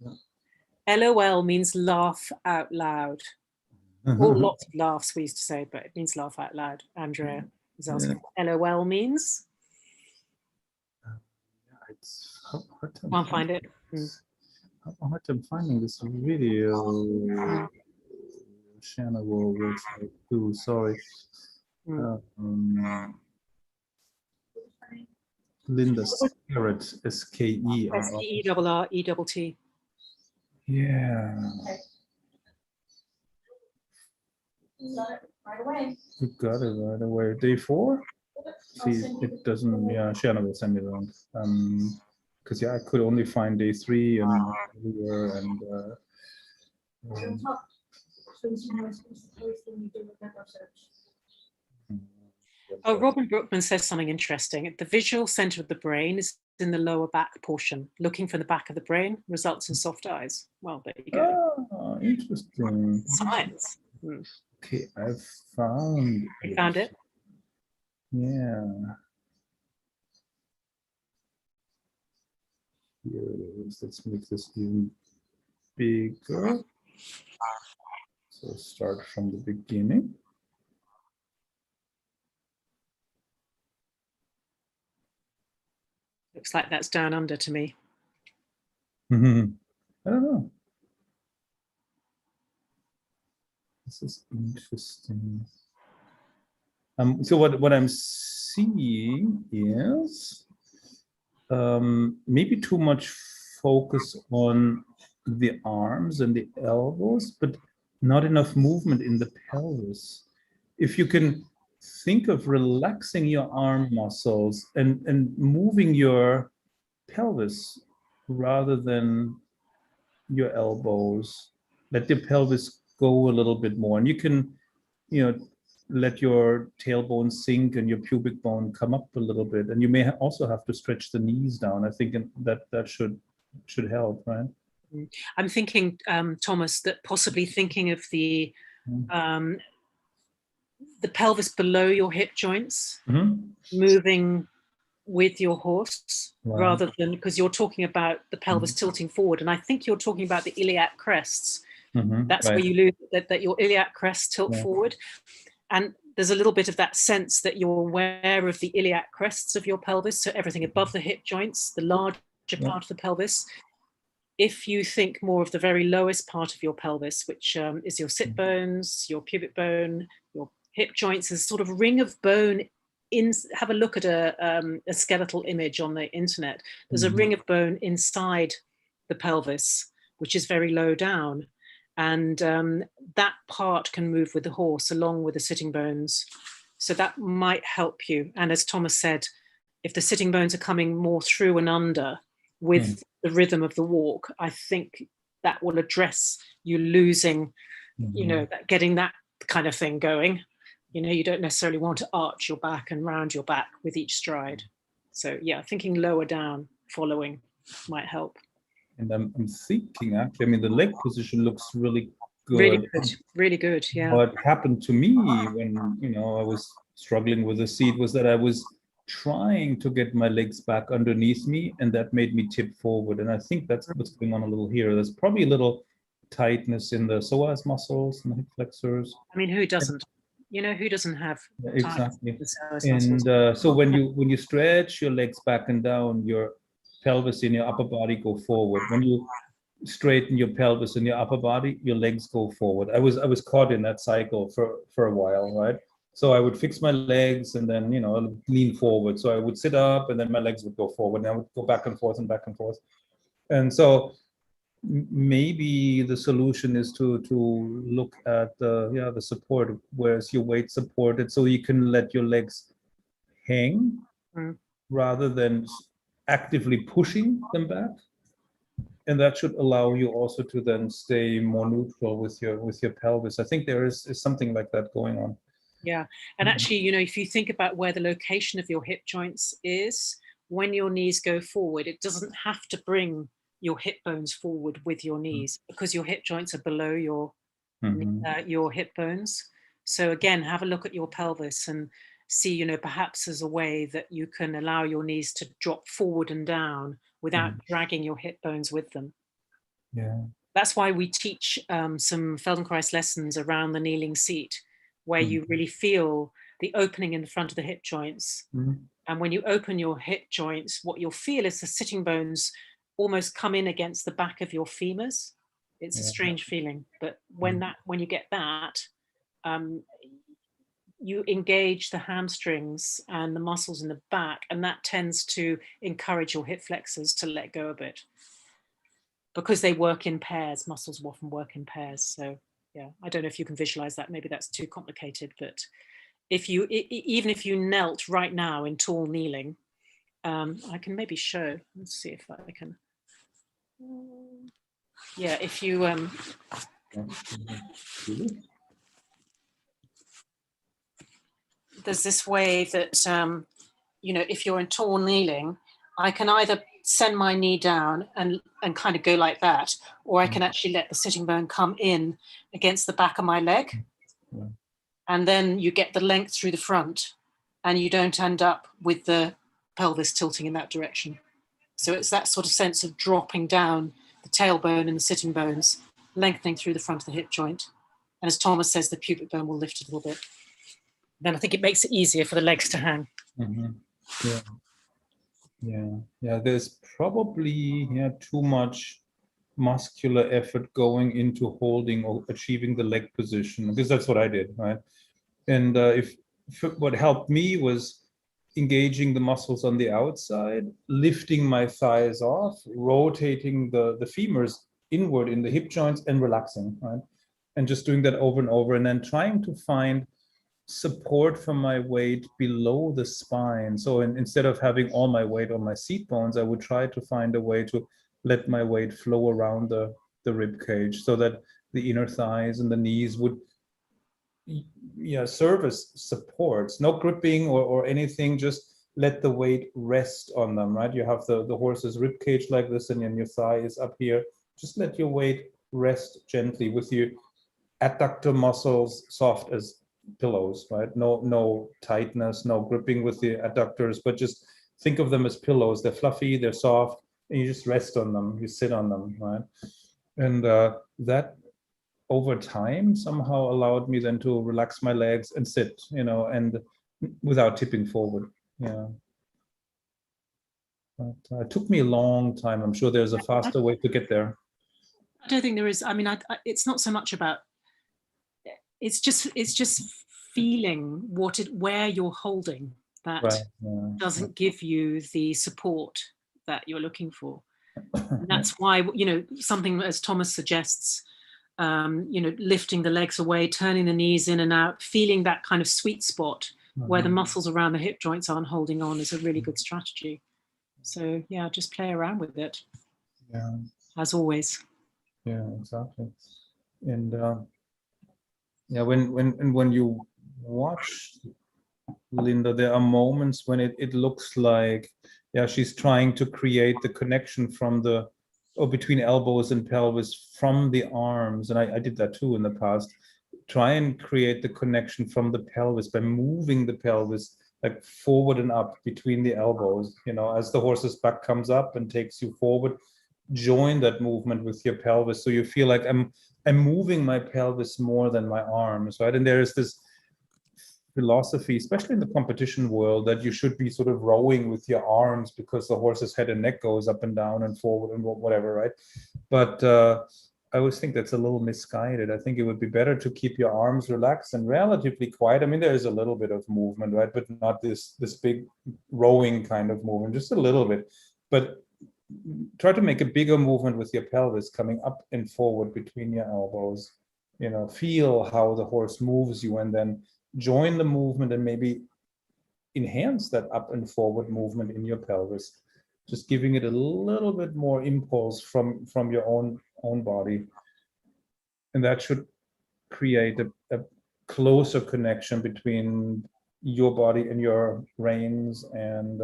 Yeah. LOL means laugh out loud. Or lots of laughs, we used to say, but it means laugh out loud. Andrea is asking what LOL means. It's hard to can't find it. Hard time finding this video. Shanna will try too. Sorry. Linda Skerritt, S-K-E-R-R. S-K-E-R-R-E-T-T. Yeah. Got it right away. You got it right away. Day 4? See, it doesn't. Yeah, Shanna will send it around. Because I could only find day 3 and Oh, Robin Brookman says something interesting. The visual center of the brain is in the lower back portion. Looking for the back of the brain results in soft eyes. Well, there you go. Ah, interesting. Science. Okay, I've found You found it? Yeah. Here it is. Let's make this even bigger. So start from the beginning. Looks like that's down under to me. I don't know. This is interesting. So what I'm seeing is maybe too much focus on the arms and the elbows, but not enough movement in the pelvis. If you can think of relaxing your arm muscles and moving your pelvis rather than your elbows, let your pelvis go a little bit more. And you can, let your tailbone sink and your pubic bone come up a little bit. And you may also have to stretch the knees down. I think that should help, right? I'm thinking, Thomas, that possibly thinking of the pelvis below your hip joints, moving with your horse, rather than, because you're talking about the pelvis tilting forward. And I think you're talking about the iliac crests. That's where you lose that your iliac crests tilt forward. And there's a little bit of that sense that you're aware of the iliac crests of your pelvis. So everything above the hip joints, the larger part of the pelvis. If you think more of the very lowest part of your pelvis, which is your sit bones, your pubic bone, your hip joints, there's a sort of ring of bone. Have a look at a skeletal image on the internet. There's a ring of bone inside the pelvis, which is very low down. And that part can move with the horse along with the sitting bones. So that might help you. And as Thomas said, if the sitting bones are coming more through and under with the rhythm of the walk, I think that will address you losing, getting that kind of thing going. You don't necessarily want to arch your back and round your back with each stride. So yeah, thinking lower down, following might help. And I'm thinking, actually, the leg position looks really good. Really good, yeah. What happened to me when, I was struggling with the seat was that I was trying to get my legs back underneath me, and that made me tip forward. And I think that's what's going on a little here. There's probably a little tightness in the psoas muscles and the hip flexors. Who doesn't? Who doesn't have exactly? And so when you stretch your legs back and down, your pelvis and your upper body go forward. When you straighten your pelvis and your upper body, your legs go forward. I was caught in that cycle for a while, right? So I would fix my legs and then lean forward. So I would sit up and then my legs would go forward, and I would go back and forth and back and forth. And so maybe the solution is to look at the support, where's your weight supported, so you can let your legs hang rather than actively pushing them back. And that should allow you also to then stay more neutral with your pelvis. I think there is something like that going on. Yeah, and actually, if you think about where the location of your hip joints is, when your knees go forward, it doesn't have to bring your hip bones forward with your knees, because your hip joints are below your hip bones. So again, have a look at your pelvis and see, perhaps there's a way that you can allow your knees to drop forward and down without dragging your hip bones with them. Yeah. That's why we teach some Feldenkrais lessons around the kneeling seat, where you really feel the opening in the front of the hip joints. And when you open your hip joints, what you'll feel is the sitting bones almost come in against the back of your femurs. It's a strange feeling, but when you get that, you engage the hamstrings and the muscles in the back, and that tends to encourage your hip flexors to let go a bit, because they work in pairs. Muscles often work in pairs. So yeah, I don't know if you can visualize that. Maybe that's too complicated, but even if you knelt right now in tall kneeling, I can maybe show. Let's see if I can. Yeah, if you There's this way that, you know, if you're in tall kneeling, I can either send my knee down and kind of go like that, or I can actually let the sitting bone come in against the back of my leg. Yeah. And then you get the length through the front and you don't end up with the pelvis tilting in that direction. So it's that sort of sense of dropping down the tailbone and the sitting bones, lengthening through the front of the hip joint. And as Thomas says, the pubic bone will lift a little bit. Then I think it makes it easier for the legs to hang. Yeah. There's probably too much muscular effort going into holding or achieving the leg position, because that's what I did, right? And what helped me was engaging the muscles on the outside, lifting my thighs off, rotating the femurs inward in the hip joints and relaxing, right? And just doing that over and over, and then trying to find support from my weight below the spine. So instead of having all my weight on my seat bones, I would try to find a way to let my weight flow around the rib cage, so that the inner thighs and the knees would serve as supports. No gripping or anything, just let the weight rest on them, right? You have the horse's rib cage like this, and then your thigh is up here. Just let your weight rest gently with your adductor muscles soft as pillows, right? No tightness, no gripping with the adductors, but just think of them as pillows. They're fluffy, they're soft, and you just rest on them, you sit on them, right? And that over time somehow allowed me then to relax my legs and sit, and without tipping forward. But it took me a long time. I'm sure there's a faster way to get there. I don't think there is. I mean, it's not so much about, it's just feeling where you're holding that doesn't give you the support that you're looking for. And that's why, something as Thomas suggests, lifting the legs away, turning the knees in and out, feeling that kind of sweet spot where the muscles around the hip joints aren't holding on is a really good strategy. So just play around with it. As always. Yeah, exactly. And when you watch Linda, there are moments when it looks like she's trying to create the connection from between elbows and pelvis from the arms, and I did that too in the past. Try and create the connection from the pelvis by moving the pelvis like forward and up between the elbows, as the horse's back comes up and takes you forward. Join that movement with your pelvis, so you feel like I'm moving my pelvis more than my arms, right? And there is this philosophy, especially in the competition world, that you should be sort of rowing with your arms because the horse's head and neck goes up and down and forward and whatever, right? But I always think that's a little misguided. I think it would be better to keep your arms relaxed and relatively quiet. I mean, there is a little bit of movement, right? But not this big rowing kind of movement, just a little bit. But try to make a bigger movement with your pelvis coming up and forward between your elbows. Feel how the horse moves you, and then join the movement and maybe enhance that up and forward movement in your pelvis, just giving it a little bit more impulse from your own body. And that should create a closer connection between your body and your reins, and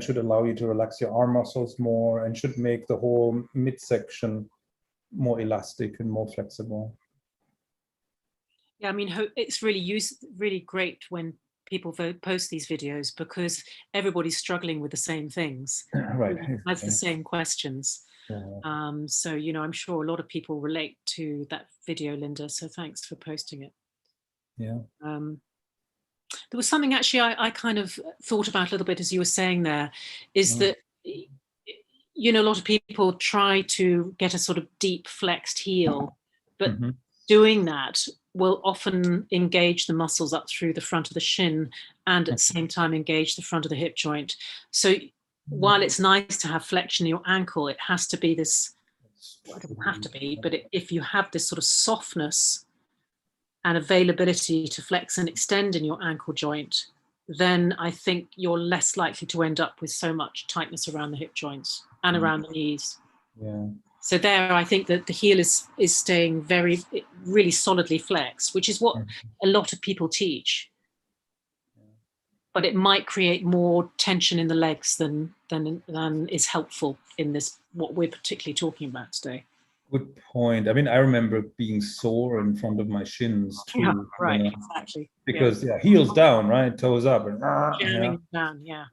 should allow you to relax your arm muscles more, and should make the whole midsection more elastic and more flexible. Yeah, I mean, it's really great when people post these videos, because everybody's struggling with the same things. Right. Has the same questions. So, I'm sure a lot of people relate to that video, Linda. So thanks for posting it. Yeah. There was something actually I kind of thought about a little bit as you were saying there, is that, a lot of people try to get a sort of deep flexed heel, but doing that will often engage the muscles up through the front of the shin and at the same time engage the front of the hip joint. So while it's nice to have flexion in your ankle, it has to be this, well, it doesn't have to be, but if you have this sort of softness and availability to flex and extend in your ankle joint, then I think you're less likely to end up with so much tightness around the hip joints and around the knees. Yeah. So there, I think that the heel is staying really solidly flexed, which is what a lot of people teach. But it might create more tension in the legs than is helpful in this, what we're particularly talking about today. Good point. I mean, I remember being sore in front of my shins too. Yeah, right, you know, exactly. because heels down, right, toes up, and Jamming down, yeah.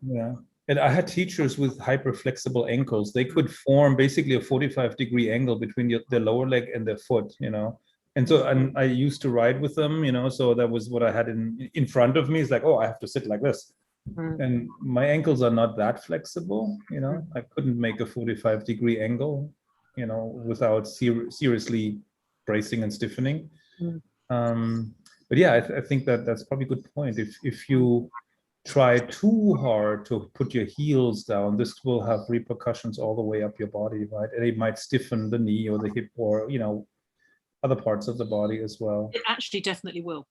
And I had teachers with hyperflexible ankles. They could form basically a 45-degree angle between their lower leg and their foot, And so, and I used to ride with them, so that was what I had in front of me. It's like, oh, I have to sit like this. And my ankles are not that flexible, I couldn't make a 45-degree angle, without seriously bracing and stiffening. But yeah, I think that's probably a good point. If you try too hard to put your heels down, this will have repercussions all the way up your body, right? And it might stiffen the knee or the hip or, other parts of the body as well. It actually definitely will.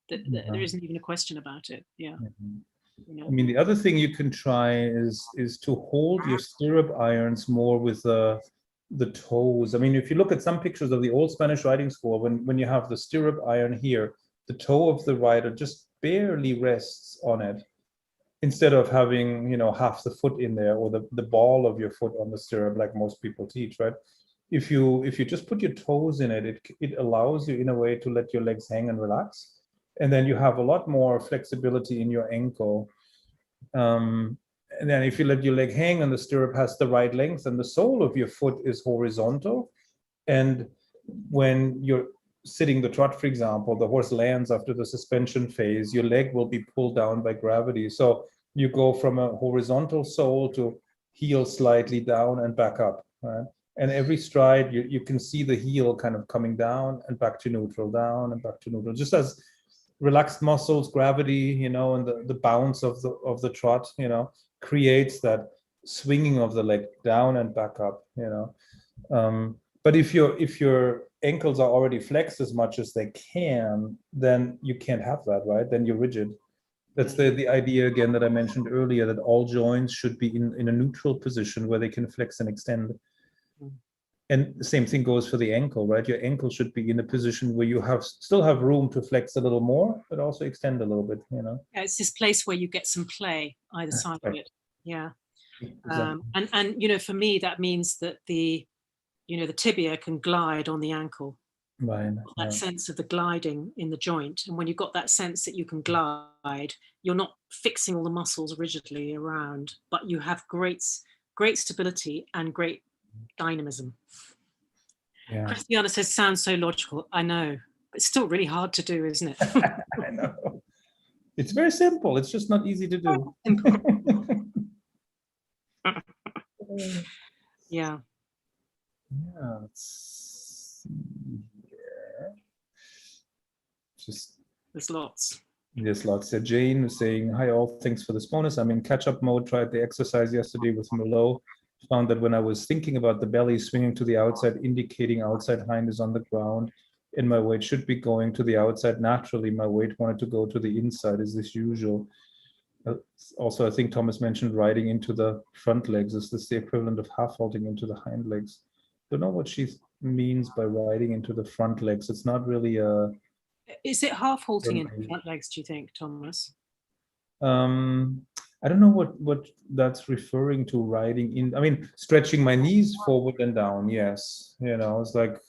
There isn't even a question about it. Yeah. I mean, the other thing you can try is to hold your stirrup irons more with the toes. I mean, if you look at some pictures of the old Spanish riding school, when you have the stirrup iron here, the toe of the rider just barely rests on it, instead of having, half the foot in there, or the ball of your foot on the stirrup, like most people teach, right? If you just put your toes in it, it allows you in a way to let your legs hang and relax. And then you have a lot more flexibility in your ankle. And then if you let your leg hang and the stirrup has the right length and the sole of your foot is horizontal, and when you're sitting the trot, for example, the horse lands after the suspension phase, your leg will be pulled down by gravity. So you go from a horizontal sole to heel slightly down and back up, right? And every stride, you can see the heel kind of coming down and back to neutral, down and back to neutral, just as relaxed muscles, gravity, and the bounce of the trot, creates that swinging of the leg down and back up, But if your ankles are already flexed as much as they can, then you can't have that, right? Then you're rigid. That's the idea again that I mentioned earlier, that all joints should be in a neutral position where they can flex and extend. And the same thing goes for the ankle, right? Your ankle should be in a position where you still have room to flex a little more, but also extend a little bit, Yeah, it's this place where you get some play either side of it. Yeah. Exactly. And for me, that means that the tibia can glide on the ankle. Right. That sense of the gliding in the joint. And when you've got that sense that you can glide, you're not fixing all the muscles rigidly around, but you have great stability and great dynamism. Yeah. Christiana says, sounds so logical. I know. It's still really hard to do, isn't it? I know. It's very simple. It's just not easy to do. Yeah. Yeah, let's see here. There's lots. There's lots. So Jane is saying, hi all, thanks for this bonus. I'm in catch-up mode, tried the exercise yesterday with Merlot. Found that when I was thinking about the belly swinging to the outside, indicating outside hind is on the ground, and my weight should be going to the outside naturally, my weight wanted to go to the inside. Is this usual? Also, I think Thomas mentioned riding into the front legs. Is this the equivalent of half halting into the hind legs? Don't know what she means by riding into the front legs. It's not really a... Is it half halting into the front legs, do you think, Thomas? I don't know what that's referring to, riding in. I mean, stretching my knees forward and down, yes. It's like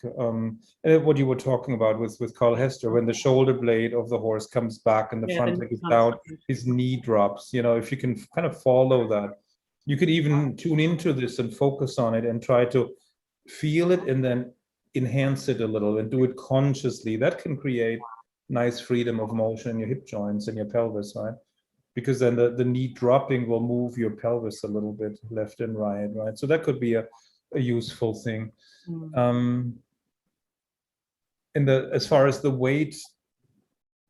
what you were talking about with Carl Hester, when the shoulder blade of the horse comes back and the front leg is down, his knee drops. If you can kind of follow that, you could even tune into this and focus on it and try to feel it and then enhance it a little and do it consciously. That can create nice freedom of motion in your hip joints and your pelvis, right? Because then the knee dropping will move your pelvis a little bit left and right? So that could be a useful thing. And as far as the weight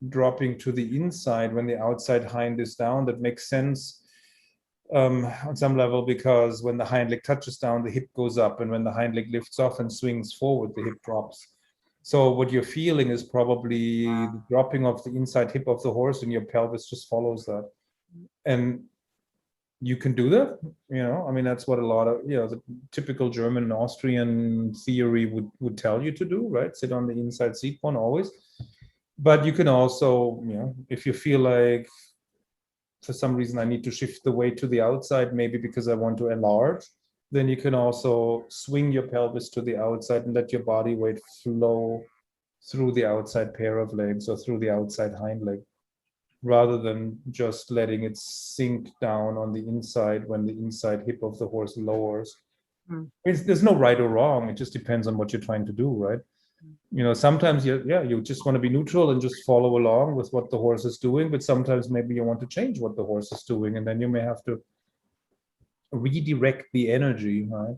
dropping to the inside when the outside hind is down, that makes sense on some level, because when the hind leg touches down, the hip goes up, and when the hind leg lifts off and swings forward, the hip drops. So what you're feeling is probably the dropping of the inside hip of the horse, and your pelvis just follows that. And you can do that. I mean, that's what a lot of, the typical German and Austrian theory would tell you to do, right? Sit on the inside seat one always. But you can also, if you feel like for some reason I need to shift the weight to the outside, maybe because I want to enlarge, then you can also swing your pelvis to the outside and let your body weight flow through the outside pair of legs or through the outside hind leg, rather than just letting it sink down on the inside when the inside hip of the horse lowers. There's no right or wrong. It just depends on what you're trying to do, right? Sometimes you just want to be neutral and just follow along with what the horse is doing, but sometimes maybe you want to change what the horse is doing, and then you may have to redirect the energy, right?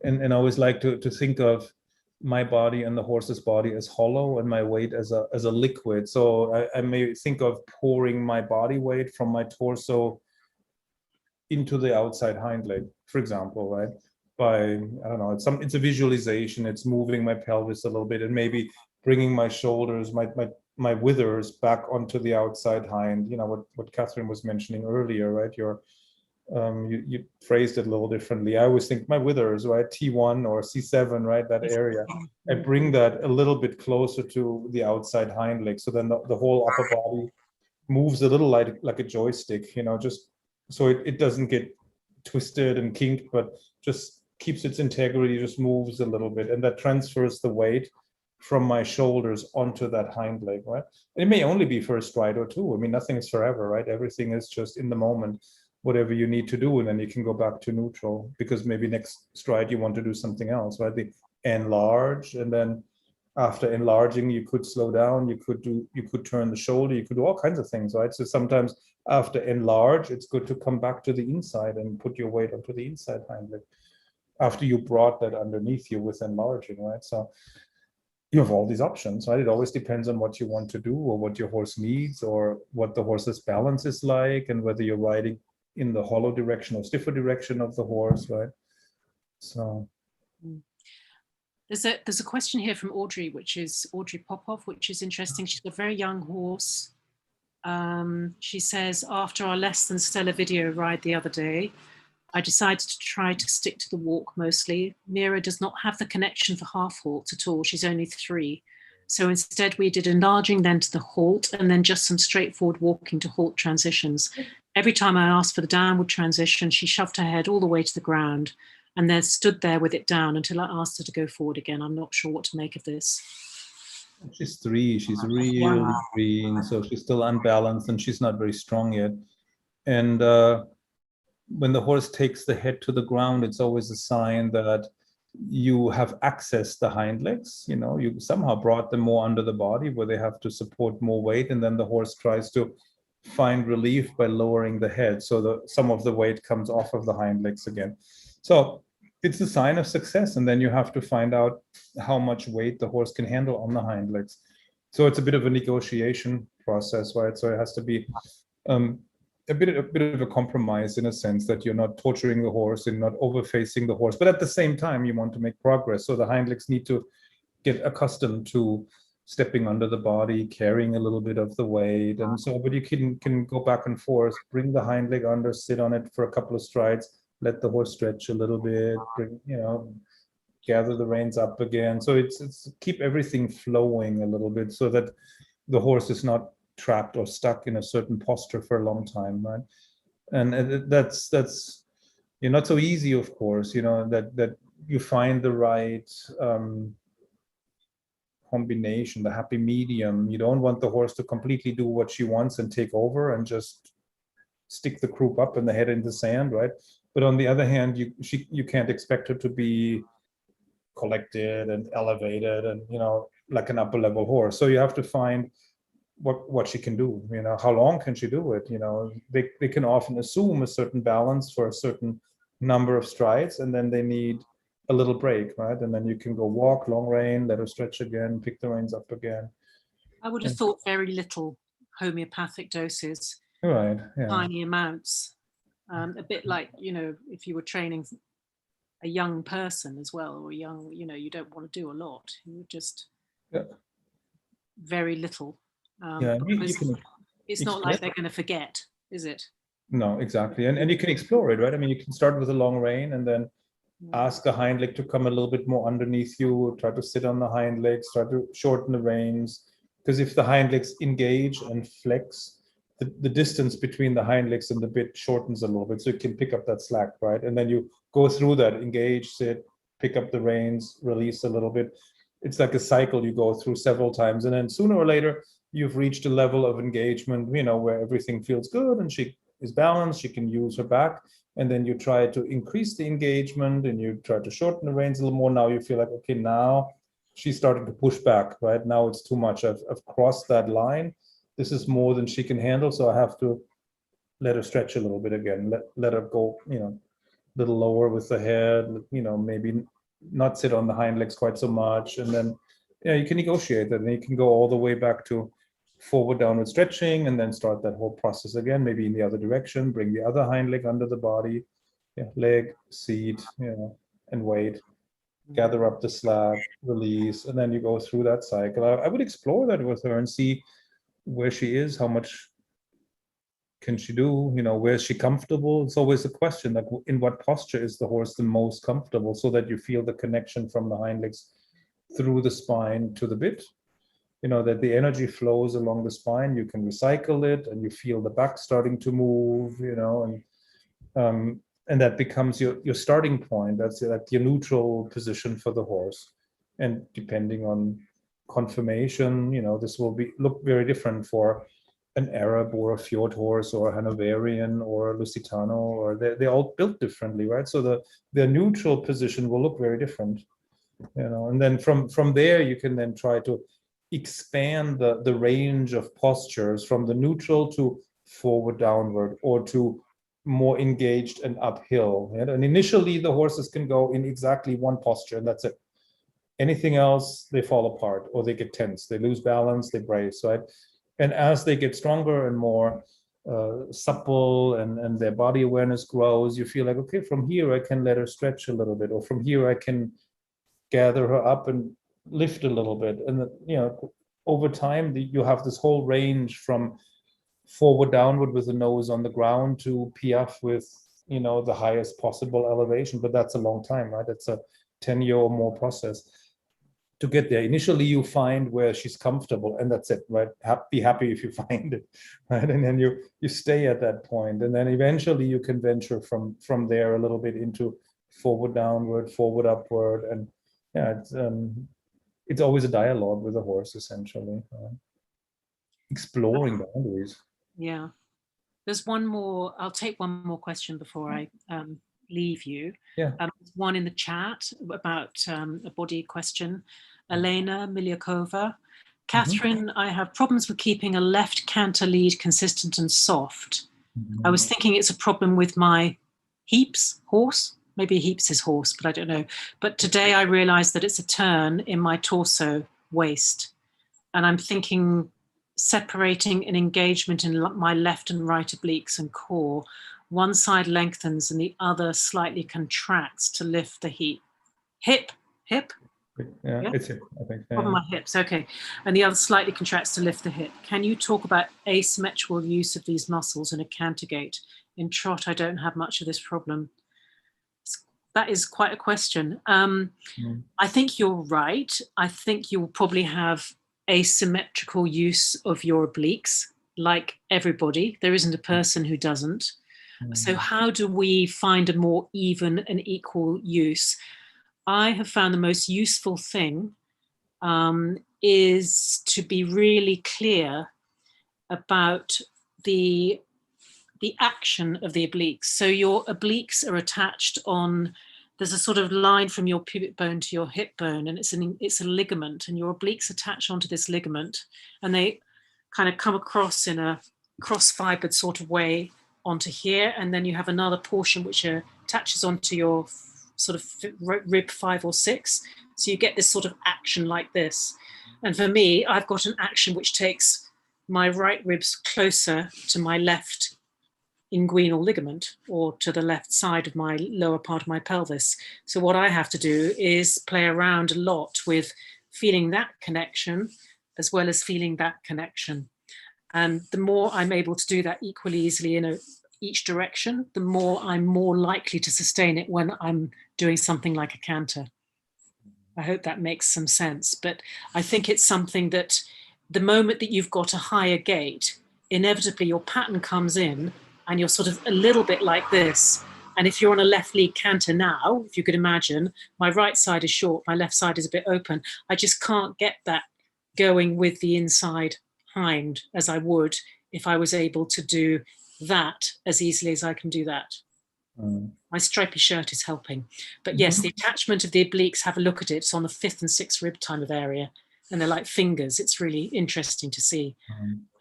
And I always like to think of my body and the horse's body as hollow and my weight as a liquid. So I may think of pouring my body weight from my torso into the outside hind leg, for example, right? I don't know, it's a visualization. It's moving my pelvis a little bit and maybe bringing my shoulders, my withers back onto the outside hind. What Catherine was mentioning earlier, right? You phrased it a little differently. I always think my withers, right? T1 or C7, right? That area. I bring that a little bit closer to the outside hind leg. So then the whole upper body moves a little like a joystick, just so it doesn't get twisted and kinked, but just keeps its integrity, just moves a little bit. And that transfers the weight from my shoulders onto that hind leg, right? It may only be for a stride or two. I mean, nothing is forever, right? Everything is just in the moment, whatever you need to do, and then you can go back to neutral, because maybe next stride you want to do something else, right? The enlarge, and then after enlarging, you could slow down, you could turn the shoulder, you could do all kinds of things, right? So sometimes after enlarge, it's good to come back to the inside and put your weight onto the inside hind leg after you brought that underneath you with enlarging, right? So you have all these options, right? It always depends on what you want to do or what your horse needs or what the horse's balance is like and whether you're riding in the hollow direction or stiffer direction of the horse, right? So there's a question here from Audrey, which is Audrey Popov, which is interesting. She's got a very young horse. She says, after our less than stellar video ride the other day, I decided to try to stick to the walk mostly. Mira does not have the connection for half halts at all. She's only 3. So instead we did enlarging, then to the halt, and then just some straightforward walking to halt transitions. Every time I asked for the downward transition, she shoved her head all the way to the ground and then stood there with it down until I asked her to go forward again. I'm not sure what to make of this. She's 3, she's really green, so she's still unbalanced and she's not very strong yet. And when the horse takes the head to the ground, it's always a sign that you have accessed the hind legs. You somehow brought them more under the body where they have to support more weight, and then the horse tries to find relief by lowering the head, so some of the weight comes off of the hind legs again. So it's a sign of success, and then you have to find out how much weight the horse can handle on the hind legs. So it's a bit of a negotiation process, right? So it has to be a bit of a compromise, in a sense that you're not torturing the horse and not overfacing the horse, but at the same time you want to make progress. So the hind legs need to get accustomed to stepping under the body, carrying a little bit of the weight, and so, but you can go back and forth, bring the hind leg under, sit on it for a couple of strides, let the horse stretch a little bit, gather the reins up again. So it's keep everything flowing a little bit so that the horse is not trapped or stuck in a certain posture for a long time, right? And that's not so easy, of course, that you find the right combination, the happy medium. You don't want the horse to completely do what she wants and take over and just stick the croup up and the head in the sand, right? But on the other hand, you can't expect her to be collected and elevated and like an upper level horse. So you have to find what she can do, how long can she do it? They can often assume a certain balance for a certain number of strides, and then they need a little break, right? And then you can go walk, long rein, let her stretch again, pick the reins up again. I would have thought very little homeopathic doses, right? Yeah. Tiny amounts, a bit like if you were training a young person as well, or young, you don't want to do a lot. You just very little. It's not like they're going to forget, is it? No, exactly. And you can explore it, right? I mean, you can start with a long rein and then ask the hind leg to come a little bit more underneath you, try to sit on the hind legs, try to shorten the reins. Because if the hind legs engage and flex, the distance between the hind legs and the bit shortens a little bit, so you can pick up that slack, right? And then you go through that, engage, sit, pick up the reins, release a little bit. It's like a cycle you go through several times, and then sooner or later you've reached a level of engagement, you know, where everything feels good and she is balanced, she can use her back, and then you try to increase the engagement and you try to shorten the reins a little more. Now you feel like, okay, now she's starting to push back, right? Now it's too much. I've crossed that line. This is more than she can handle, so I have to let her stretch a little bit again. Let her go, you know, a little lower with the head, you know, maybe not sit on the hind legs quite so much. And then, yeah, you can negotiate that, and you can go all the way back to forward downward stretching, and then start that whole process again, maybe in the other direction, bring the other hind leg under the body, yeah, leg, seat, you know, and wait, gather up the slack, release, and then you go through that cycle. I would explore that with her and see where she is, how much can she do, you know, where is she comfortable? It's always a question, like in what posture is the horse the most comfortable, so that you feel the connection from the hind legs through the spine to the bit, you know, that the energy flows along the spine, you can recycle it, and you feel the back starting to move, you know, and that becomes your starting point. That's like your neutral position for the horse. And depending on conformation, you know, this will look very different for an Arab or a Fjord horse or a Hanoverian or a Lusitano, or they're all built differently, right? So their neutral position will look very different, you know. And then from there, you can then try to expand the range of postures from the neutral to forward downward, or to more engaged and uphill. And initially the horses can go in exactly one posture, and that's it. Anything else, they fall apart, or they get tense, they lose balance, they brace, right? And as they get stronger and more supple, and their body awareness grows, you feel like, okay, from here I can let her stretch a little bit, or from here I can gather her up and lift a little bit. And you know, over time you have this whole range from forward downward with the nose on the ground to piaffe with, you know, the highest possible elevation. But that's a long time, right? It's a 10-year or more process to get there. Initially you find where she's comfortable, and that's it, right? Be happy if you find it, right? And then you stay at that point, and then eventually you can venture from there a little bit into forward downward, forward upward. And yeah, it's always a dialogue with the horse, essentially, exploring boundaries. Yeah. There's one more, I'll take one more question before I leave you. Yeah. One in the chat about a body question. Elena Milyakova. Catherine, I have problems with keeping a left canter lead consistent and soft. I was thinking it's a problem with my Heeps horse. Maybe Heeps is horse, but I don't know. But today I realized that it's a turn in my torso waist. And I'm thinking separating an engagement in my left and right obliques and core. One side lengthens and the other slightly contracts to lift the hip. Hip? Yeah, it's hip, I think. Problem my hips, okay. And the other slightly contracts to lift the hip. Can you talk about asymmetrical use of these muscles in a canter gait? In trot, I don't have much of this problem. That is quite a question. I think you're right. I think you'll probably have asymmetrical use of your obliques, like everybody. There isn't a person who doesn't. So how do we find a more even and equal use? I have found the most useful thing is to be really clear about the action of the obliques. So your obliques are attached on, there's a sort of line from your pubic bone to your hip bone, and it's a ligament, and your obliques attach onto this ligament, and they kind of come across in a cross-fibered sort of way onto here, and then you have another portion which attaches onto your sort of rib 5 or 6. So you get this sort of action like this. And for me, I've got an action which takes my right ribs closer to my left inguinal ligament, or to the left side of my lower part of my pelvis. So what I have to do is play around a lot with feeling that connection as well as feeling that connection. And the more I'm able to do that equally easily in a each direction, the more I'm more likely to sustain it when I'm doing something like a canter. I hope that makes some sense. But I think it's something that the moment that you've got a higher gait, inevitably your pattern comes in and you're sort of a little bit like this. And if you're on a left lead canter now, if you could imagine, my right side is short, my left side is a bit open. I just can't get that going with the inside hind as I would if I was able to do that as easily as I can do that. My stripy shirt is helping. But yes, the attachment of the obliques, have a look at it. It's on the 5th and 6th rib kind of area. And they're like fingers. It's really interesting to see.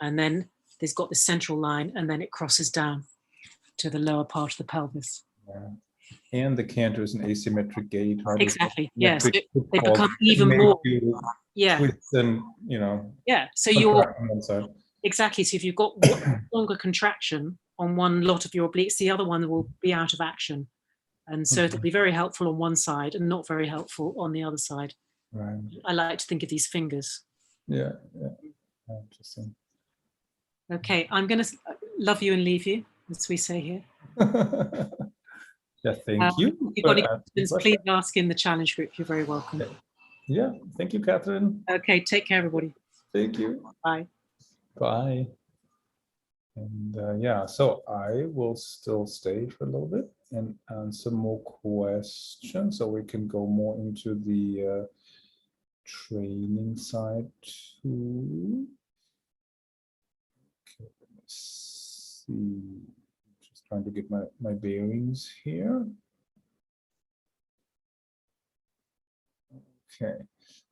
And then there's got the central line and then it crosses down to the lower part of the pelvis. And the canter is an asymmetric gait, right? Exactly. Yes. They become even more. Twist and, you know. Yeah. So you're exactly. So if you've got longer contraction on one lot of your obliques, the other one will be out of action. And so it'll be very helpful on one side and not very helpful on the other side. Right. I like to think of these fingers. Yeah. Interesting. Okay, I'm going to love you and leave you, as we say here. Yeah, thank you. If you've got any questions, please ask in the challenge group. You're very welcome. Yeah, thank you, Catherine. Okay, take care, everybody. Thank you. Bye. Bye. And yeah, so I will still stay for a little bit and answer more questions so we can go more into the training side too. Okay, let's see. Just trying to get my bearings here. Okay.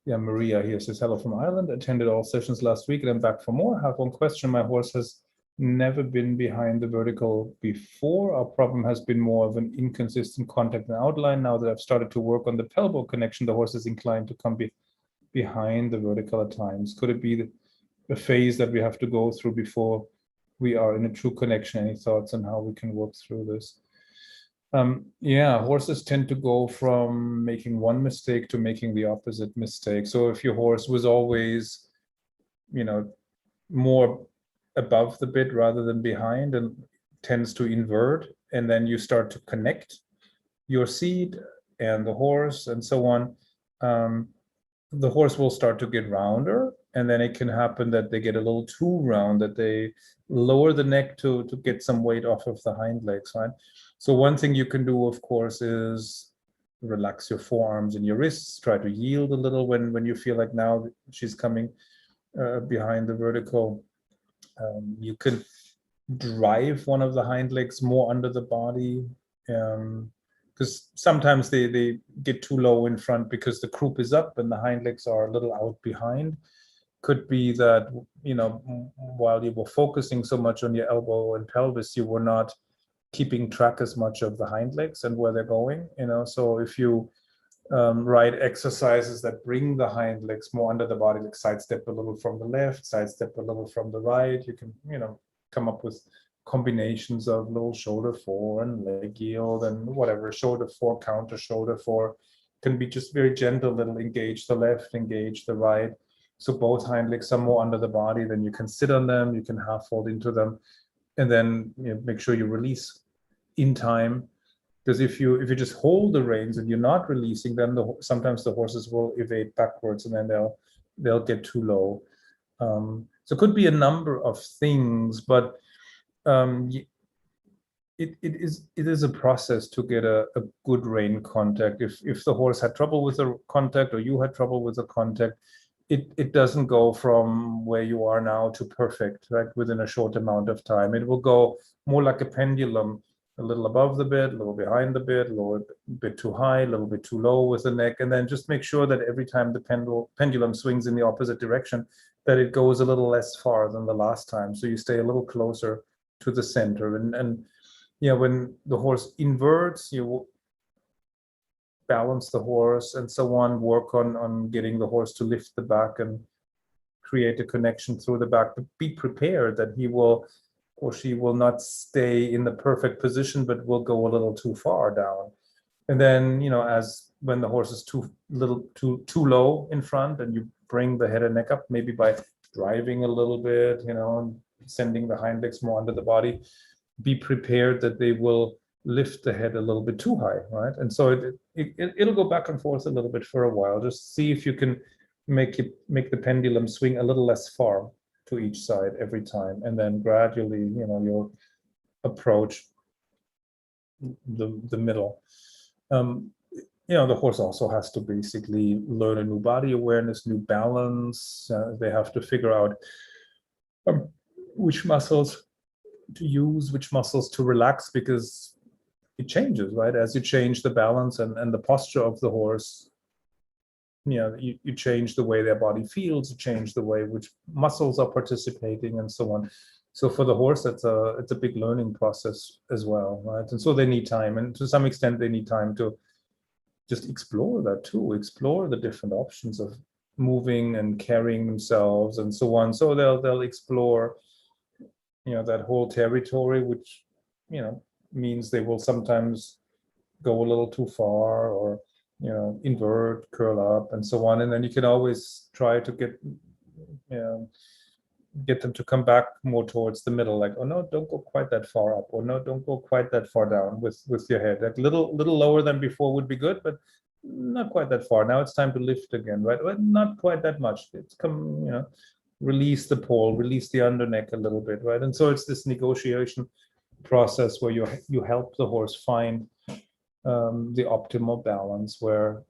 Yeah, Maria here says, hello from Ireland. Attended all sessions last week and I'm back for more. Have one question. My horse has never been behind the vertical before. Our problem has been more of an inconsistent contact and outline. Now that I've started to work on the pelvo connection, the horse is inclined to come behind the vertical at times. Could it be the phase that we have to go through before we are in a true connection? Any thoughts on how we can work through this? Yeah, horses tend to go from making one mistake to making the opposite mistake. So if your horse was always, you know, more above the bit rather than behind and tends to invert, and then you start to connect your seat and the horse and so on, the horse will start to get rounder, and then it can happen that they get a little too round, that they lower the neck to get some weight off of the hind legs, right? So one thing you can do, of course, is relax your forearms and your wrists, try to yield a little when you feel like now she's coming behind the vertical. You can drive one of the hind legs more under the body, because sometimes they get too low in front because the croup is up and the hind legs are a little out behind. Could be that, you know, while you were focusing so much on your elbow and pelvis, you were not keeping track as much of the hind legs and where they're going, you know. So if you ride exercises that bring the hind legs more under the body, like sidestep a little from the left, sidestep a little from the right, you can, you know, come up with combinations of little shoulder fore and leg yield and whatever, shoulder fore, counter shoulder fore, can be just very gentle, little engage the left, engage the right. So both hind legs are more under the body, then you can sit on them, you can half fold into them, and then, you know, make sure you release in time. Because if you just hold the reins and you're not releasing them, sometimes the horses will evade backwards and then they'll get too low. So it could be a number of things, but it is a process to get a good rein contact. If the horse had trouble with the contact or you had trouble with the contact, it doesn't go from where you are now to perfect, right, within a short amount of time. It will go more like a pendulum, a little above the bit, a little behind the bit, a little bit too high, a little bit too low with the neck, and then just make sure that every time the pendulum swings in the opposite direction, that it goes a little less far than the last time. So you stay a little closer to the center. And yeah, when the horse inverts, you balance the horse and so on, work on getting the horse to lift the back and create a connection through the back, but be prepared that he will or she will not stay in the perfect position, but will go a little too far down. And then, you know, as when the horse is too low in front, and you bring the head and neck up, maybe by driving a little bit, you know, and sending the hind legs more under the body, be prepared that they will lift the head a little bit too high, right? And so it'll go back and forth a little bit for a while. Just see if you can make the pendulum swing a little less far to each side every time, and then gradually, you'll approach the middle. The horse also has to basically learn a new body awareness, new balance. They have to figure out which muscles to use, which muscles to relax, because it changes, right? As you change the balance and the posture of the horse, you change the way their body feels, you change the way which muscles are participating, and so on. So for the horse, it's a big learning process as well, right? And so they need time, and to some extent, they need time to just explore that too, explore the different options of moving and carrying themselves and so on. So they'll explore, that whole territory, which, means they will sometimes go a little too far, or, invert, curl up, and so on. And then you can always try to get them to come back more towards the middle, like, oh no, don't go quite that far up, or no, don't go quite that far down with your head. Like little lower than before would be good, but not quite that far. Now it's time to lift again, right? But not quite that much. It's release the pole, release the underneck a little bit, right? And so it's this negotiation process where you help the horse find the optimal balance, where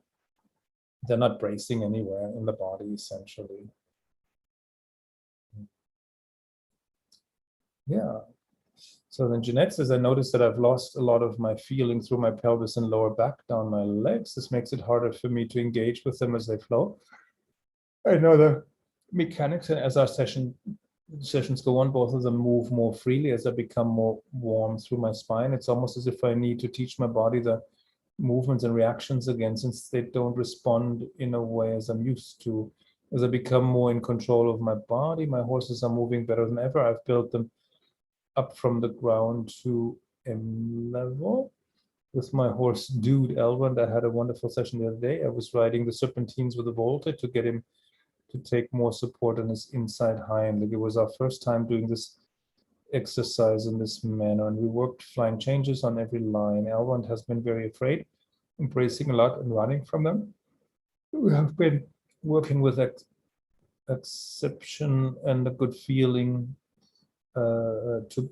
they're not bracing anywhere in the body, essentially. Yeah. So then Jeanette says, I noticed that I've lost a lot of my feeling through my pelvis and lower back down my legs. This makes it harder for me to engage with them as they flow. I know the mechanics, and as our sessions go on, both of them move more freely as I become more warm through my spine. It's almost as if I need to teach my body the movements and reactions again, since they don't respond in a way as I'm used to. As I become more in control of my body, my horses are moving better than ever. I've built them up from the ground to M level. With my horse Dude Elrond, I had a wonderful session the other day. I was riding the serpentines with a Volta to get him to take more support on his inside hind. Like, it was our first time doing this exercise in this manner, and we worked flying changes on every line. Elrond has been very afraid, embracing a lot and running from them. We have been working with exception and a good feeling to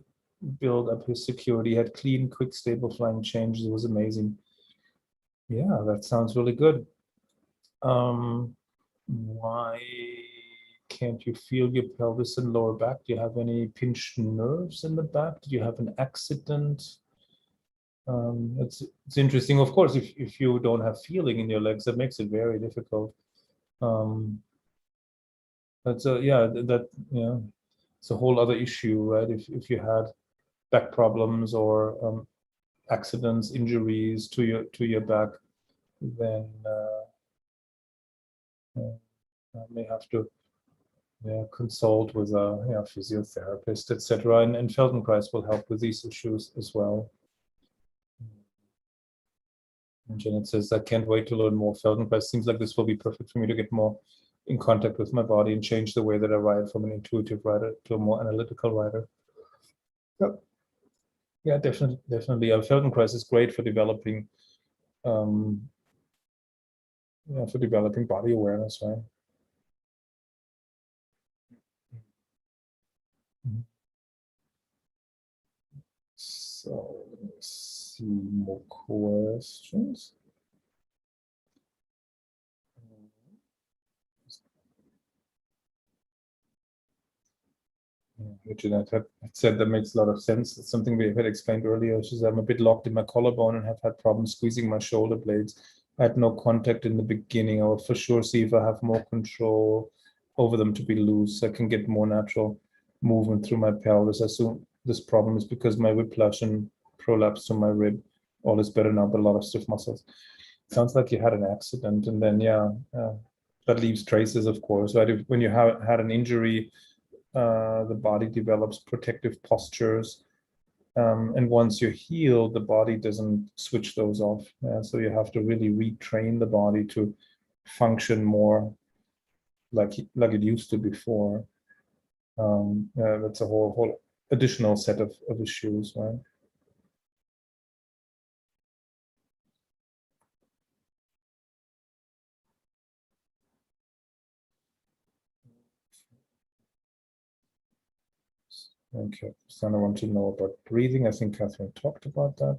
build up his security. He had clean, quick, stable flying changes. It was amazing. Yeah, that sounds really good. Why can't you feel your pelvis and lower back? Do you have any pinched nerves in the back? Did you have an accident? It's interesting. Of course, if you don't have feeling in your legs, that makes it very difficult. It's a whole other issue, right? If you had back problems or accidents, injuries to your back, then I may have to consult with a physiotherapist, etc. And Feldenkrais will help with these issues as well. And Janet says, I can't wait to learn more Feldenkrais. Seems like this will be perfect for me to get more in contact with my body and change the way that I ride from an intuitive rider to a more analytical rider. Yep. Yeah, definitely. Feldenkrais is great for developing body awareness, right? So let's see more questions. Jeanette had said that makes a lot of sense. It's something we had explained earlier. She said, I'm a bit locked in my collarbone and have had problems squeezing my shoulder blades. I had no contact in the beginning. I will for sure see if I have more control over them to be loose. I can get more natural movement through my pelvis. I assume this problem is because my whiplash and prolapse to my rib. All is better now, but a lot of stiff muscles. Sounds like you had an accident, and then that leaves traces, of course, right? When you had an injury, the body develops protective postures, and once you heal, the body doesn't switch those off. So you have to really retrain the body to function more like it used to before. That's a whole additional set of issues, right? Okay, so I want to know about breathing. I think Catherine talked about that.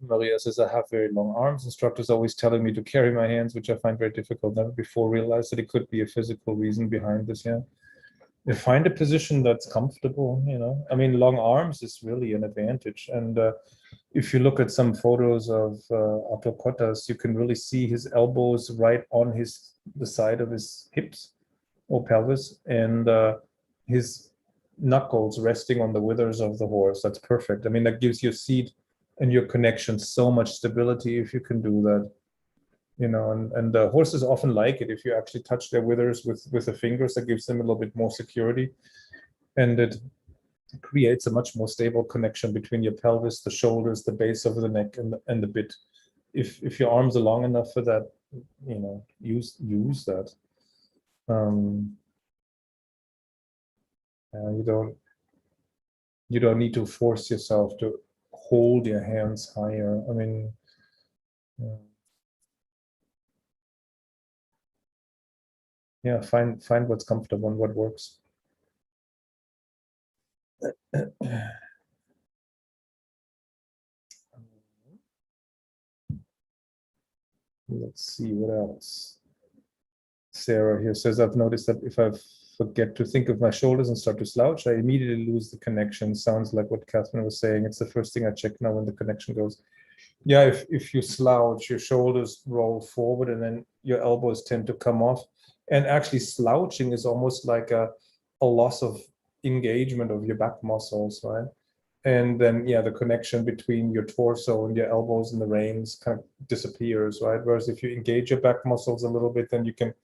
Maria says, I have very long arms. Instructors always telling me to carry my hands, which I find very difficult. Never before realized that it could be a physical reason behind this. Yeah. You find a position that's comfortable, you know. I mean, long arms is really an advantage. And if you look at some photos of Artur Kottas, you can really see his elbows right on the side of his hips or pelvis, and his knuckles resting on the withers of the horse. That's perfect. I mean, that gives your seat and your connection so much stability if you can do that, you know. And the horses often like it if you actually touch their withers with the fingers. That gives them a little bit more security, and it creates a much more stable connection between your pelvis, the shoulders, the base of the neck, and the bit. If your arms are long enough for that, you know, use that. You don't need to force yourself to hold your hands higher. I mean, yeah, find what's comfortable and what works. Let's see what else. Sarah here says, I've noticed that if I forget to think of my shoulders and start to slouch, I immediately lose the connection. Sounds like what Catherine was saying. It's the first thing I check now when the connection goes. Yeah, if you slouch, your shoulders roll forward and then your elbows tend to come off. And actually slouching is almost like a loss of engagement of your back muscles, right? And then, yeah, the connection between your torso and your elbows and the reins kind of disappears, right? Whereas if you engage your back muscles a little bit, then you can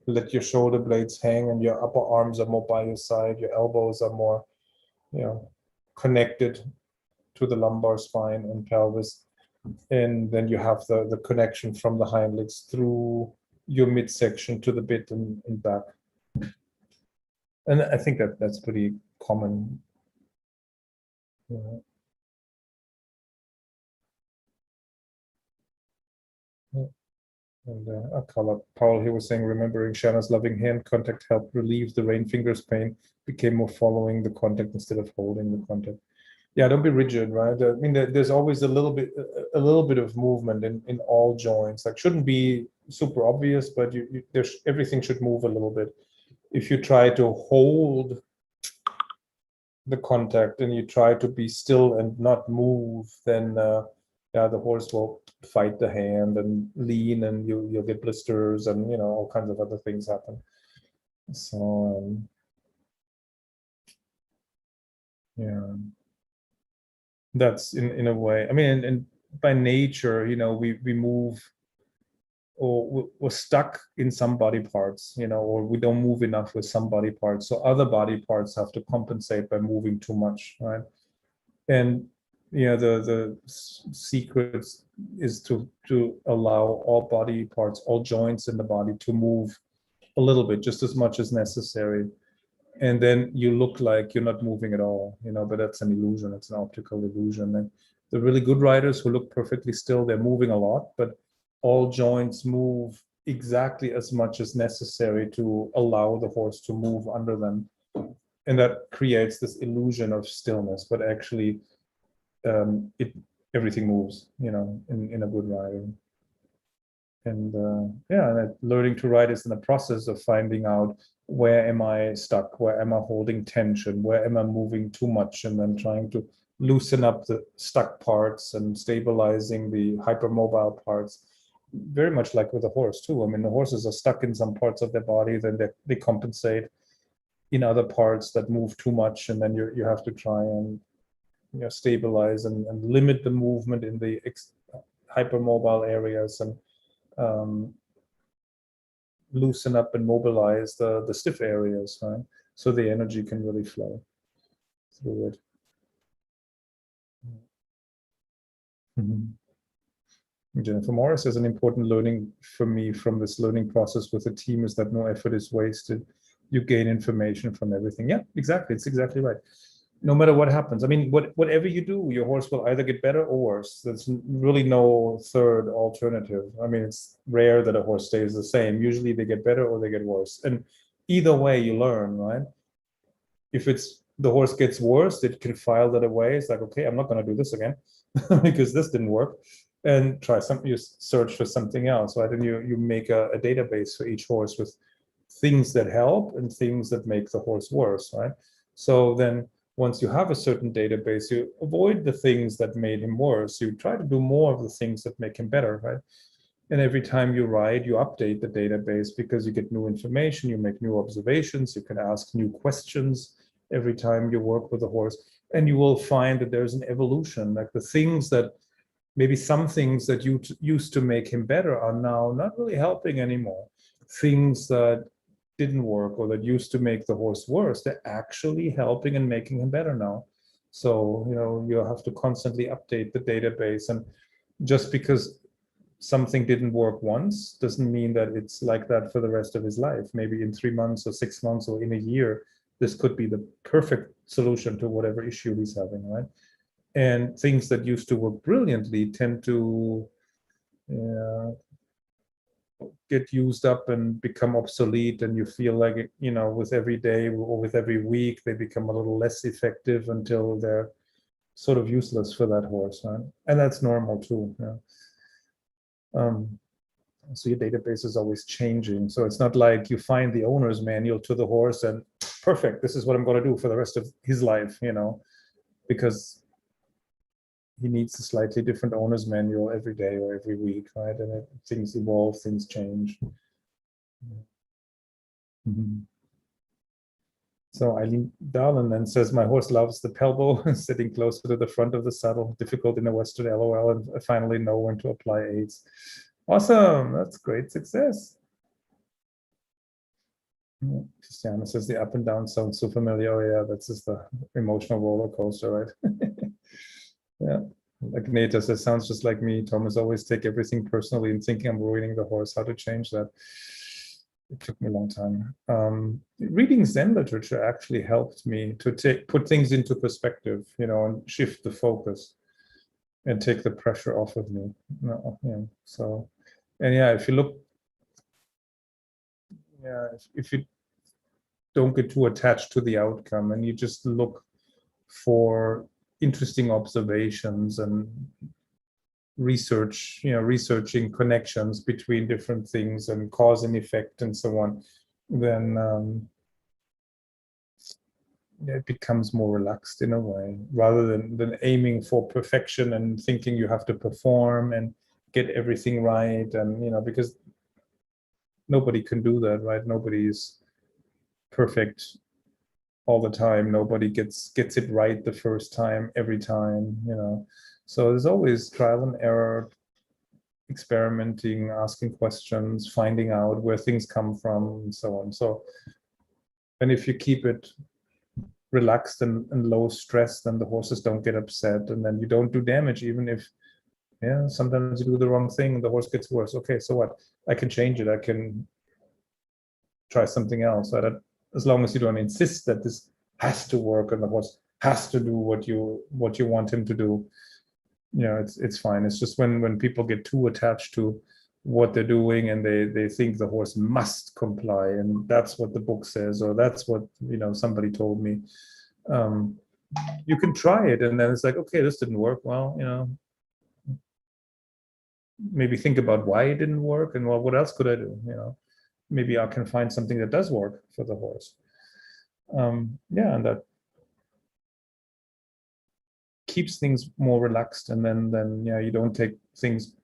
let your shoulder blades hang and your upper arms are more by your side. Your elbows are more, you know, connected to the lumbar spine and pelvis. And then you have the connection from the hind legs through your midsection to the bit and back. And I think that's pretty common. Yeah. And Paul here was saying, remembering Shanna's loving hand contact helped relieve the rain fingers pain, became more following the contact instead of holding the contact. Yeah, don't be rigid, right? I mean, there's always a little bit of movement in all joints. Like, shouldn't be super obvious, but everything should move a little bit. If you try to hold the contact and you try to be still and not move, then yeah, the horse will fight the hand and lean, and you'll get blisters and, you know, all kinds of other things happen. So yeah, that's in a way. I mean, and by nature, you know, we move, or we're stuck in some body parts, you know, or we don't move enough with some body parts. So other body parts have to compensate by moving too much, right? And you know, the secret is to allow all body parts, all joints in the body to move a little bit, just as much as necessary. And then you look like you're not moving at all, you know, but that's an illusion. It's an optical illusion. And the really good riders who look perfectly still, they're moving a lot, but all joints move exactly as much as necessary to allow the horse to move under them. And that creates this illusion of stillness, but actually everything moves, you know, in a good riding. And yeah, and learning to ride is in the process of finding out, where am I stuck, where am I holding tension, where am I moving too much, and then trying to loosen up the stuck parts and stabilizing the hypermobile parts. Very much like with the horse too. I mean, the horses are stuck in some parts of their body, then they compensate in other parts that move too much, and then you have to try and, you know, stabilize and limit the movement in the hypermobile areas, and loosen up and mobilize the stiff areas, right? So the energy can really flow through it. Jennifer Morris says, an important learning for me from this learning process with the team is that no effort is wasted. You gain information from everything. Yeah, exactly. It's exactly right. no matter what happens. I mean, whatever you do, your horse will either get better or worse. There's really no third alternative. I mean, it's rare that a horse stays the same. Usually they get better or they get worse. And either way you learn, right? If it's the horse gets worse, it can file that away. It's like, okay, I'm not going to do this again because this didn't work. And try something, you search for something else, right? And you make a database for each horse with things that help and things that make the horse worse, right? So then once you have a certain database, you avoid the things that made him worse. You try to do more of the things that make him better, right? And every time you ride, you update the database because you get new information, you make new observations, you can ask new questions every time you work with a horse. And you will find that there's an evolution, like the things that, maybe some things that you used to make him better are now not really helping anymore. Things that didn't work or that used to make the horse worse, they're actually helping and making him better now. So, you have to constantly update the database. And just because something didn't work once doesn't mean that it's like that for the rest of his life. Maybe in 3 months or 6 months or in a year, this could be the perfect solution to whatever issue he's having, right? And things that used to work brilliantly tend to get used up and become obsolete, and you feel like, with every day or with every week, they become a little less effective until they're sort of useless for that horse, right? And that's normal too. So your database is always changing. So it's not like you find the owner's manual to the horse and perfect, this is what I'm going to do for the rest of his life, because he needs a slightly different owner's manual every day or every week, right? And things evolve, things change. So Eileen Darlin then says, my horse loves the pelbo, sitting closer to the front of the saddle, difficult in a Western LOL, and I finally know when to apply aids. Awesome, that's great success. Christiana says the up and down sounds so familiar. Oh yeah, that's just the emotional roller coaster, right? Yeah. Agneta says, sounds just like me. Thomas always take everything personally and thinking I'm ruining the horse. How to change that? It took me a long time. Reading Zen literature actually helped me to put things into perspective, and shift the focus and take the pressure off of me. So, and yeah, if you look, if you don't get too attached to the outcome and you just look for interesting observations and researching connections between different things and cause and effect and so on, then it becomes more relaxed in a way, rather than aiming for perfection and thinking you have to perform and get everything right. And because nobody can do that, right? Nobody is perfect all the time. Nobody gets it right the first time, every time, So there's always trial and error, experimenting, asking questions, finding out where things come from, and so on. So, and if you keep it relaxed and low stress, then the horses don't get upset, and then you don't do damage, even if, sometimes you do the wrong thing and the horse gets worse. Okay, so what? I can change it. I can try something else. As long as you don't insist that this has to work and the horse has to do what you want him to do, it's fine. It's just when people get too attached to what they're doing and they think the horse must comply, and that's what the book says, or that's what somebody told me. You can try it, and then it's like, okay, this didn't work. Well, maybe think about why it didn't work, and well, what else could I do? Maybe I can find something that does work for the horse. And that keeps things more relaxed, and then you don't take things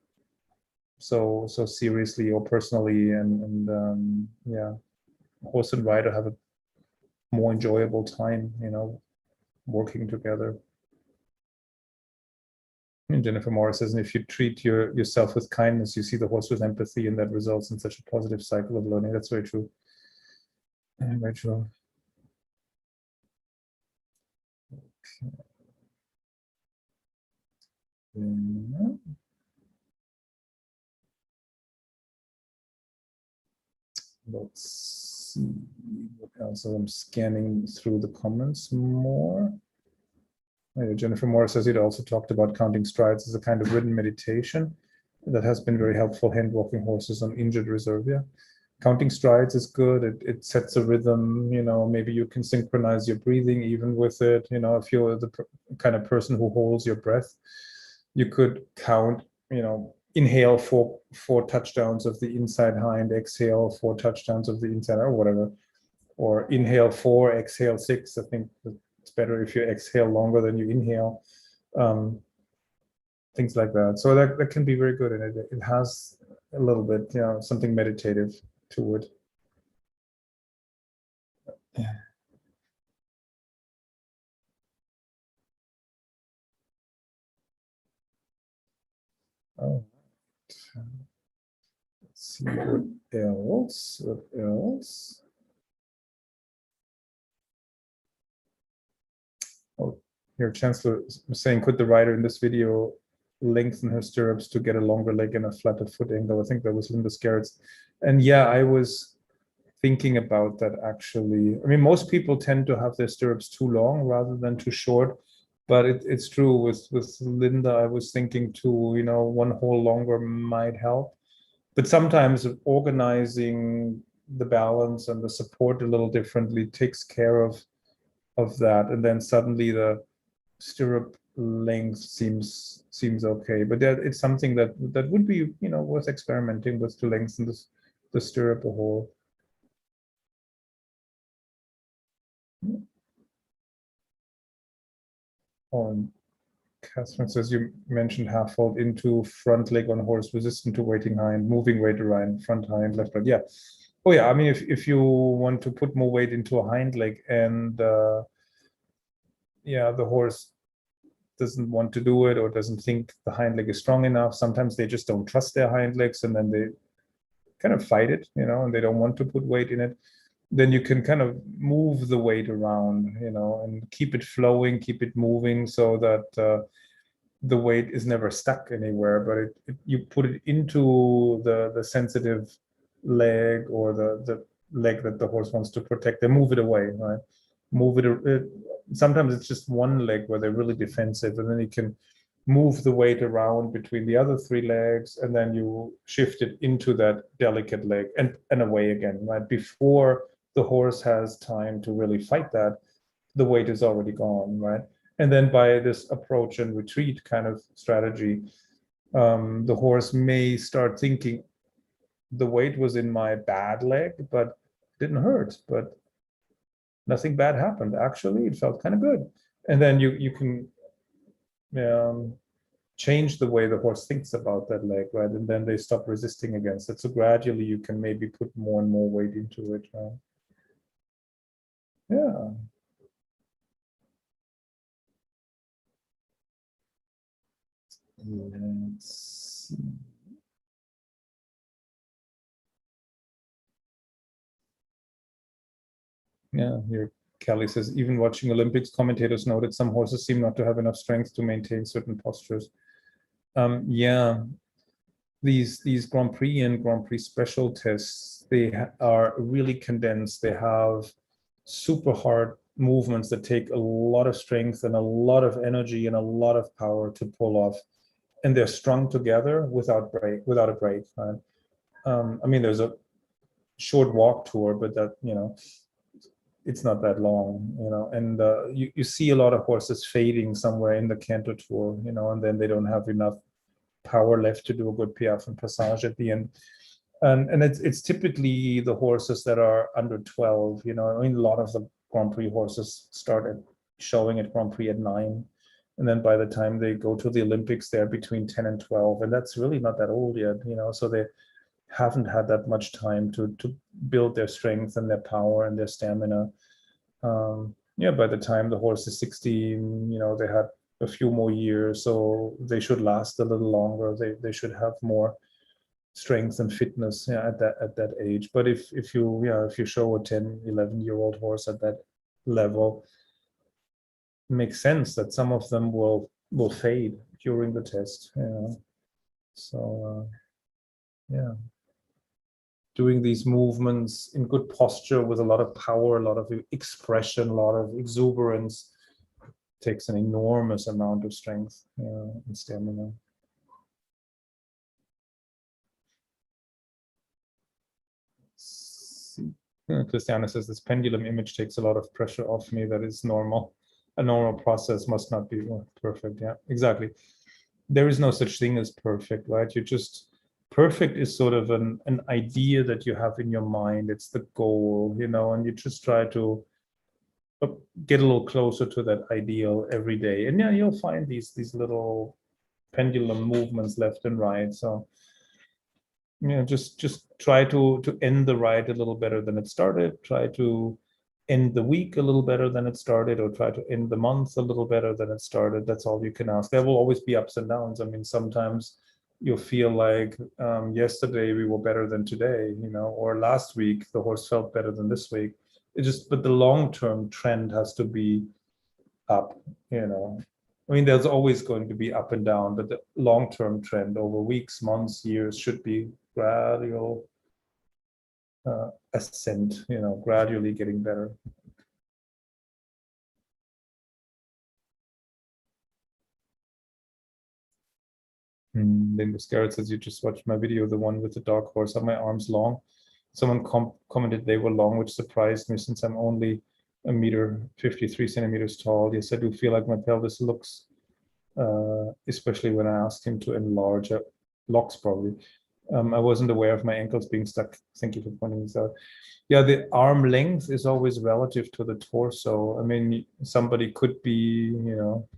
so seriously or personally, and horse and rider have a more enjoyable time, working together. And Jennifer Morris says, and if you treat yourself with kindness, you see the horse with empathy, and that results in such a positive cycle of learning. That's very true. Very true. Okay. Let's see what else. I'm scanning through the comments more. Jennifer Morris says it also talked about counting strides as a kind of written meditation that has been very helpful hand walking horses on injured reservia. Counting strides is good. It sets a rhythm, maybe you can synchronize your breathing even with it. If you're the kind of person who holds your breath, you could count, inhale four touchdowns of the inside hind, exhale 4 touchdowns of the inside, or whatever, or inhale 4, exhale 6. I think it's better if you exhale longer than you inhale. Things like that. So that can be very good, and it has a little bit, something meditative to it. Yeah. Oh, let's see what else. Oh, here Chancellor is saying, could the rider in this video lengthen her stirrups to get a longer leg and a flatter foot angle? I think that was Linda Scarrett's. And yeah, I was thinking about that actually. I mean, most people tend to have their stirrups too long rather than too short, but it's true with Linda. I was thinking too, 1 hole longer might help, but sometimes organizing the balance and the support a little differently takes care of that, and then suddenly the stirrup length seems okay. But it's something that would be worth experimenting with, to lengthen the stirrup a hole. Catherine says, you mentioned half fold into front leg on horse, resistant to waiting hind, moving weight around front hind, left right. Yeah. Oh yeah. I mean, if you want to put more weight into a hind leg, and yeah, the horse doesn't want to do it or doesn't think the hind leg is strong enough. Sometimes they just don't trust their hind legs, and then they kind of fight it, and they don't want to put weight in it. Then you can kind of move the weight around, and keep it flowing, keep it moving, so that the weight is never stuck anywhere, but you put it into the sensitive leg, or the leg that the horse wants to protect. They move it away, right? Move it. Sometimes it's just one leg where they're really defensive, and then you can move the weight around between the other 3 legs, and then you shift it into that delicate leg and away again, right? Before the horse has time to really fight that, the weight is already gone, right? And then by this approach and retreat kind of strategy, the horse may start thinking, the weight was in my bad leg, but it didn't hurt, but nothing bad happened. Actually, it felt kind of good. And then you can change the way the horse thinks about that leg, right? And then they stop resisting against it. So gradually you can maybe put more and more weight into it, right? Yeah. Let's see. Yeah, here Kelly says, even watching Olympics, commentators noted some horses seem not to have enough strength to maintain certain postures. Yeah, these Grand Prix and Grand Prix special tests, they are really condensed. They have super hard movements that take a lot of strength and a lot of energy and a lot of power to pull off, and they're strung together without a break. Right? I mean, there's a short walk tour, but that it's not that long, and you see a lot of horses fading somewhere in the Canter Tour, and then they don't have enough power left to do a good piaffe and passage at the end. And it's typically the horses that are under 12, I mean, a lot of the Grand Prix horses started showing at Grand Prix at 9. And then by the time they go to the Olympics, they're between 10 and 12. And that's really not that old yet, so they haven't had that much time to build their strength and their power and their stamina. Yeah, by the time the horse is 16, they had a few more years, so they should last a little longer. They should have more strength and fitness at that age. But if you show a 10, 11-year-old horse at that level, it makes sense that some of them will fade during the test. So yeah, doing these movements in good posture with a lot of power, a lot of expression, a lot of exuberance takes an enormous amount of strength and stamina. Christiana says this pendulum image takes a lot of pressure off me. That is normal. A normal process must not be perfect. Yeah, exactly. There is no such thing as perfect, right? You just, perfect is sort of an idea that you have in your mind. It's the goal, you know, and you just try to get a little closer to that ideal every day. And yeah, you'll find these little pendulum movements left and right. So you know, just try to end the ride a little better than it started. Try to end the week a little better than it started, or try to end the month a little better than it started. That's all you can ask. There will always be ups and downs. I mean, sometimes you'll feel like yesterday we were better than today, you know, or last week the horse felt better than this week. It just, but the long-term trend has to be up, you know. I mean, there's always going to be up and down, but the long-term trend over weeks, months, years should be gradual ascent, you know, gradually getting better. Linda Scarrett says, you just watched my video, the one with the dog horse. Are my arms long? Someone commented they were long, which surprised me since I'm only 1.53 meters tall. Yes, I do feel like my pelvis looks, especially when I asked him to enlarge, locks probably. I wasn't aware of my ankles being stuck. Thank you for pointing this out. Yeah, the arm length is always relative to the torso. I mean, somebody could be, you know,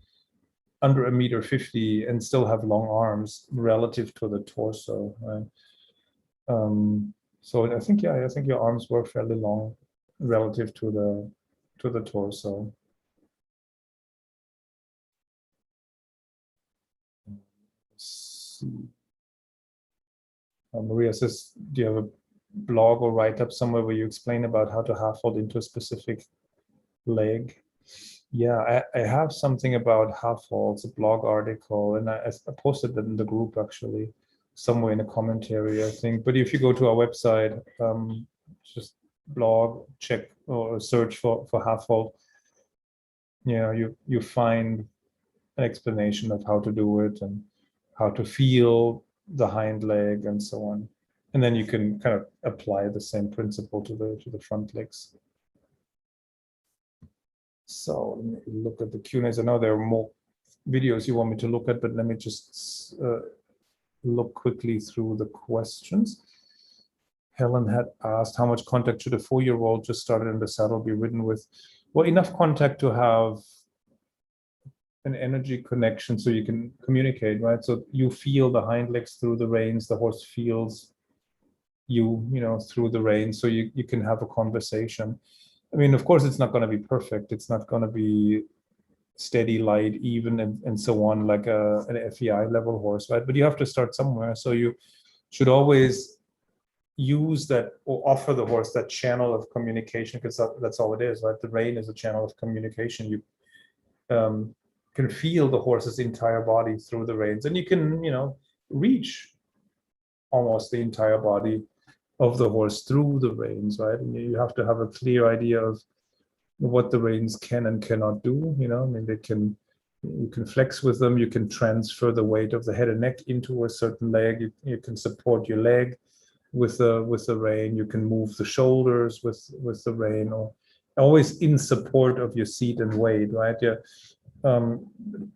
under 1.50 meters and still have long arms relative to the torso, right? So I think, yeah, I think your arms were fairly long relative to the torso. Maria says, do you have a blog or write-up somewhere where you explain about how to half hold into a specific leg? Yeah, I have something about half holds, a blog article, and I posted that in the group actually, somewhere in a commentary, I think. But if you go to our website, just blog, check or search for half hold, yeah, you find an explanation of how to do it and how to feel the hind leg and so on. And then you can kind of apply the same principle to the front legs. So let me look at the Q&As. I know there are more videos you want me to look at, but let me just look quickly through the questions. Helen had asked, how much contact should a 4-year-old just started in the saddle be ridden with? Well, enough contact to have an energy connection so you can communicate, right? So you feel the hind legs through the reins, the horse feels you know, through the reins, so you can have a conversation. I mean, of course, it's not going to be perfect. It's not going to be steady, light, even, and so on, like an FEI level horse, right? But you have to start somewhere. So you should always use that or offer the horse that channel of communication, because that's all it is, right? The rein is a channel of communication. You can feel the horse's entire body through the reins, and you can, you know, reach almost the entire body of the horse through the reins, right? And you have to have a clear idea of what the reins can and cannot do. You know, I mean, you can flex with them. You can transfer the weight of the head and neck into a certain leg. You can support your leg with the rein. You can move the shoulders with the rein, or always in support of your seat and weight, right? Yeah.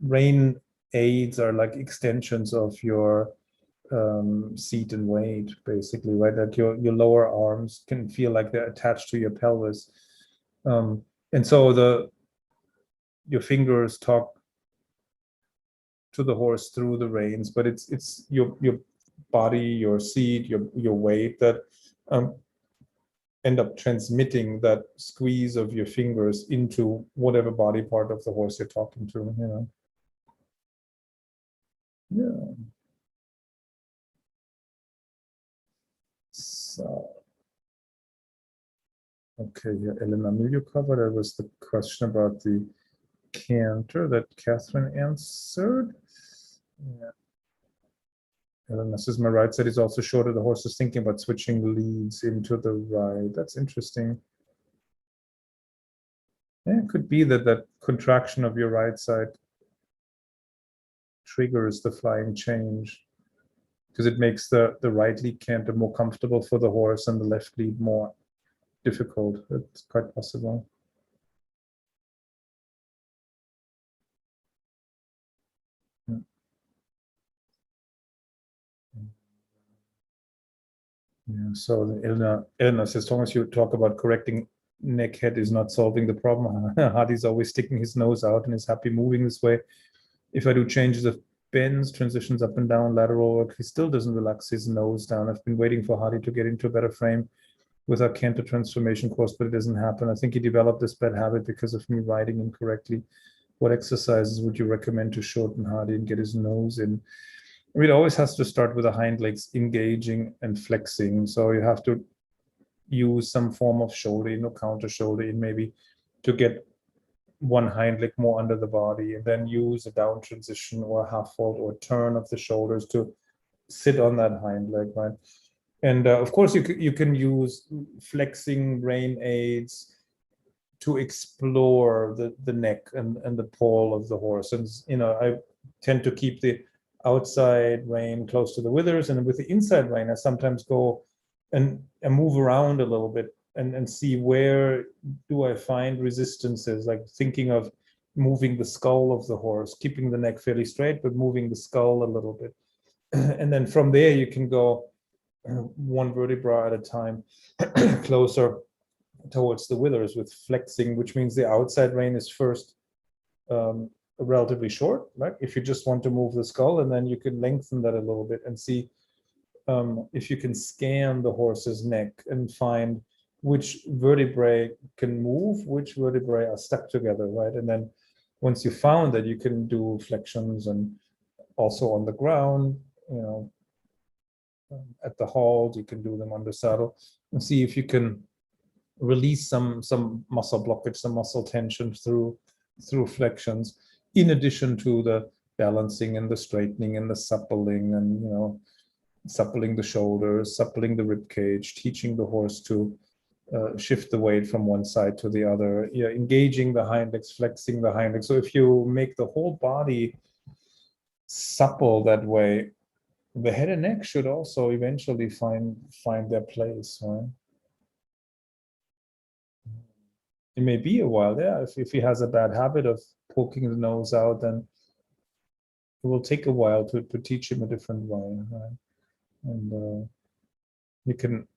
Rein aids are like extensions of your seat and weight, basically, right? That your lower arms can feel like they're attached to your pelvis, and so your fingers talk to the horse through the reins, but it's your body, your seat, your weight that end up transmitting that squeeze of your fingers into whatever body part of the horse you're talking to, you know. Yeah. So, okay, yeah, Elena Emilio covered. That was the question about the canter that Catherine answered. Yeah. Elena says my right side is also shorter. The horse is thinking about switching leads into the right. That's interesting. Yeah, it could be that contraction of your right side triggers the flying change, because it makes the right lead canter more comfortable for the horse and the left lead more difficult. It's quite possible. Yeah, so Elna says, Thomas, you talk about correcting neck head is not solving the problem. Hardy's always sticking his nose out and is happy moving this way. If I do changes of bends, transitions up and down, lateral work, he still doesn't relax his nose down. I've been waiting for Hardy to get into a better frame with our canter transformation course, but it doesn't happen. I think he developed this bad habit because of me riding incorrectly. What exercises would you recommend to shorten Hardy and get his nose in? I mean, it always has to start with the hind legs engaging and flexing. So you have to use some form of shoulder in or counter shoulder in, maybe to get one hind leg more under the body, and then use a down transition or a half fold or turn of the shoulders to sit on that hind leg, right? And of course, you can use flexing rein aids to explore the neck and the paw of the horse. And I tend to keep the outside rein close to the withers, and with the inside rein, I sometimes go and move around a little bit and see where do I find resistances, like thinking of moving the skull of the horse, keeping the neck fairly straight, but moving the skull a little bit. And then from there, you can go one vertebra at a time closer towards the withers with flexing, which means the outside rein is first relatively short, right? If you just want to move the skull, and then you can lengthen that a little bit and see if you can scan the horse's neck and find which vertebrae can move, which vertebrae are stuck together, right? And then once you found that, you can do flexions and also on the ground, at the halt, you can do them on the saddle and see if you can release some muscle blockage, some muscle tension through flexions, in addition to the balancing and the straightening and the suppling and suppling the shoulders, suppling the rib cage, teaching the horse to shift the weight from one side to the other, engaging the hind legs, flexing the hind legs. So if you make the whole body supple that way, the head and neck should also eventually find their place, right? It may be a while there. If he has a bad habit of poking the nose out, then it will take a while to teach him a different way, right? And you can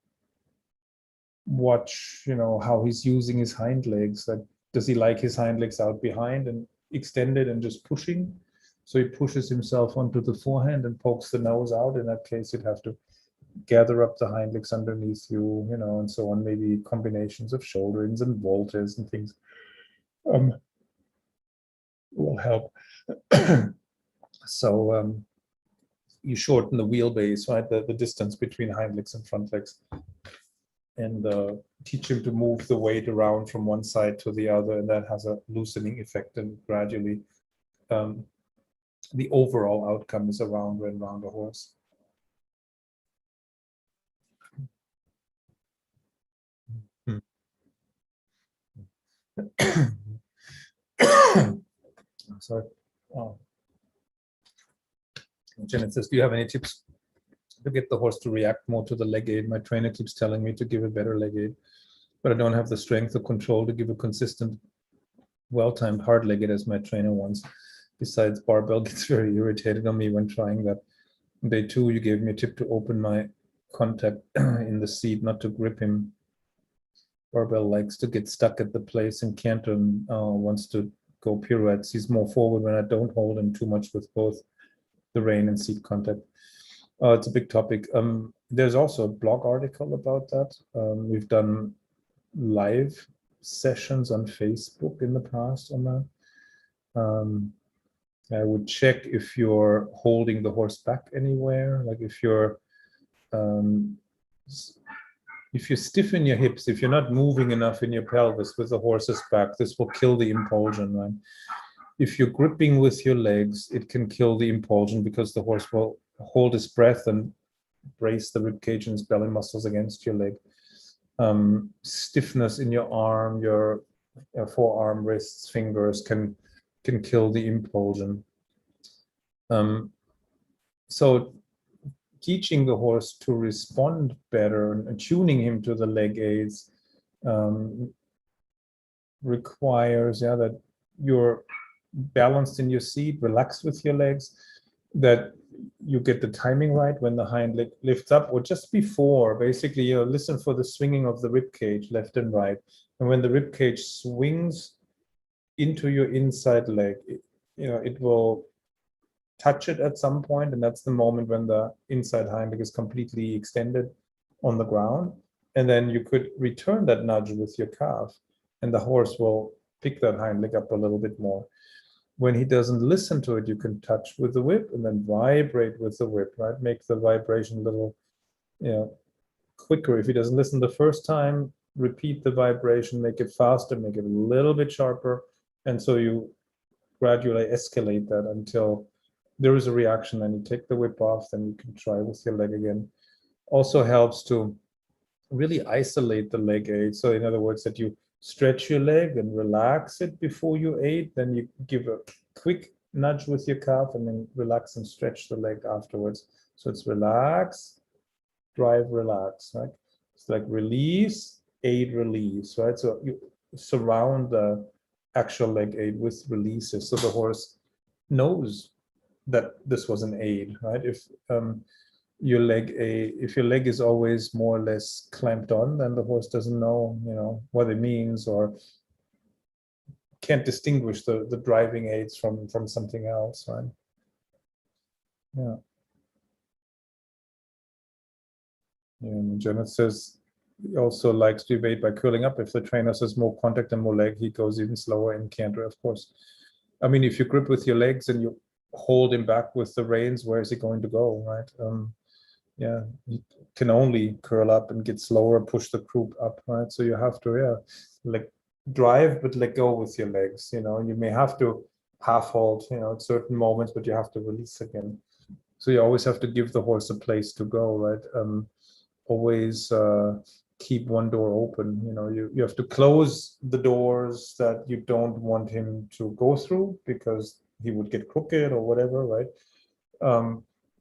watch, how he's using his hind legs. Like, does he like his hind legs out behind and extended and just pushing? So he pushes himself onto the forehand and pokes the nose out. In that case, you'd have to gather up the hind legs underneath you, and so on. Maybe combinations of shoulder-ins and voltas and things will help. So you shorten the wheelbase, right? The distance between hind legs and front legs, and teach him to move the weight around from one side to the other, and that has a loosening effect, and gradually the overall outcome is around and round a horse. Sorry. Janet says, do you have any tips to get the horse to react more to the leg aid? My trainer keeps telling me to give a better leg aid, but I don't have the strength or control to give a consistent, well-timed hard leg aid as my trainer wants. Besides, barbell gets very irritated on me when trying that. Day 2, you gave me a tip to open my contact in the seat, not to grip him. Barbell likes to get stuck at the place and canter and wants to go pirouettes. He's more forward when I don't hold him too much with both the rein and seat contact. It's a big topic. There's also a blog article about that. We've done live sessions on Facebook in the past on that. I would check if you're holding the horse back anywhere, like if you stiffen your hips, if you're not moving enough in your pelvis with the horse's back, this will kill the impulsion, right? If you're gripping with your legs, it can kill the impulsion because the horse will hold his breath and brace the rib cage and his belly muscles against your leg. Stiffness in your arm, your forearm, wrists, fingers can kill the impulsion. So teaching the horse to respond better and tuning him to the leg aids requires that you're balanced in your seat, relaxed with your legs, that you get the timing right when the hind leg lifts up, or just before. Basically, you listen for the swinging of the rib cage left and right, and when the rib cage swings into your inside leg, it will touch it at some point, and that's the moment when the inside hind leg is completely extended on the ground. And then you could return that nudge with your calf, and the horse will pick that hind leg up a little bit more. When he doesn't listen to it, you can touch with the whip and then vibrate with the whip, right? Make the vibration a little quicker. If he doesn't listen the first time, repeat the vibration, make it faster, make it a little bit sharper. And so you gradually escalate that until there is a reaction, and you take the whip off, then you can try with your leg again. Also helps to really isolate the leg aid. So in other words, that you stretch your leg and relax it before you aid, then you give a quick nudge with your calf and then relax and stretch the leg afterwards. So it's relax, drive, relax, right? It's like release, aid, release, right? So you surround the actual leg aid with releases, so the horse knows that this was an aid, right? If your leg is always more or less clamped on, then the horse doesn't know, what it means, or can't distinguish the driving aids from something else, right? Yeah. And Janet says he also likes to evade by curling up. If the trainer says more contact and more leg, he goes even slower in canter, of course. I mean, if you grip with your legs and you hold him back with the reins, where is he going to go, right? You can only curl up and get slower, push the croup up, right? So you have to, like drive, but let go with your legs, and you may have to half hold, at certain moments, but you have to release again. So you always have to give the horse a place to go, right? Always keep one door open. You have to close the doors that you don't want him to go through, because he would get crooked or whatever, right?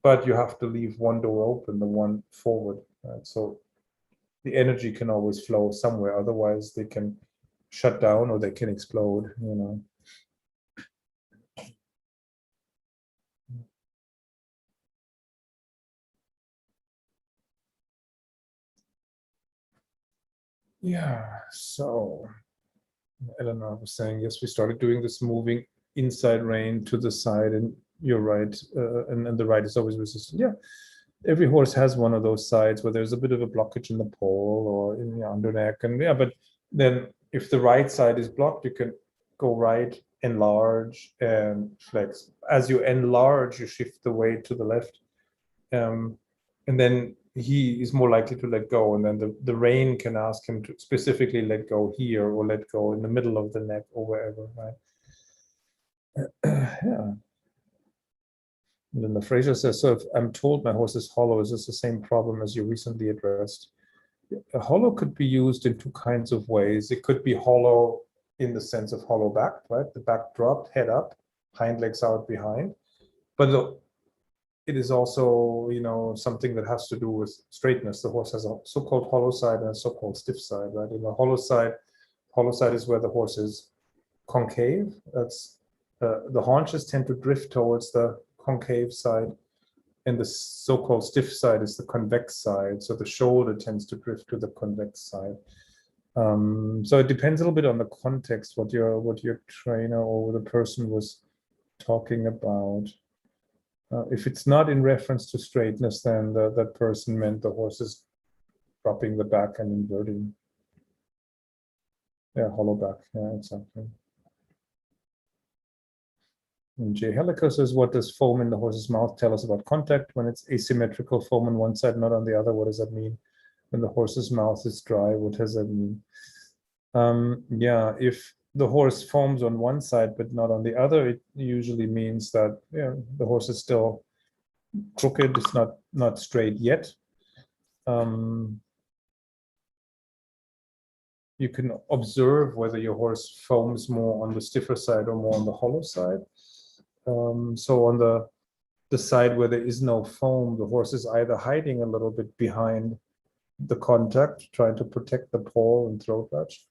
But you have to leave one door open, the one forward, right? So the energy can always flow somewhere. Otherwise, they can shut down or they can explode, Yeah, so Eleanor was saying, yes, we started doing this moving inside rein to the side, and you're right, and the right is always resistant. Yeah, every horse has one of those sides where there's a bit of a blockage in the pole or in the underneck, and but then if the right side is blocked, you can go right, enlarge, and flex. As you enlarge, you shift the weight to the left, and then he is more likely to let go, and then the rein can ask him to specifically let go here or let go in the middle of the neck or wherever, right? Yeah. And then the Fraser says, so if I'm told my horse is hollow, is this the same problem as you recently addressed? A hollow could be used in two kinds of ways. It could be hollow in the sense of hollow back, right? The back dropped, head up, hind legs out behind. But it is also, something that has to do with straightness. The horse has a so-called hollow side and a so-called stiff side, right? In the hollow side is where the horse is concave. That's the haunches tend to drift towards the concave side, and the so-called stiff side is the convex side. So the shoulder tends to drift to the convex side. So it depends a little bit on the context, what your trainer or the person was talking about. If it's not in reference to straightness, then that person meant the horse is dropping the back and inverting. Yeah, hollow back. Yeah, exactly. And J. Helica says, what does foam in the horse's mouth tell us about contact? When it's asymmetrical foam on one side, not on the other, what does that mean? When the horse's mouth is dry, what does that mean? Yeah, if the horse foams on one side but not on the other, it usually means that the horse is still crooked. It's not straight yet. you can observe whether your horse foams more on the stiffer side or more on the hollow side. So on the side where there is no foam, the horse is either hiding a little bit behind the contact, trying to protect the paw and throat latch,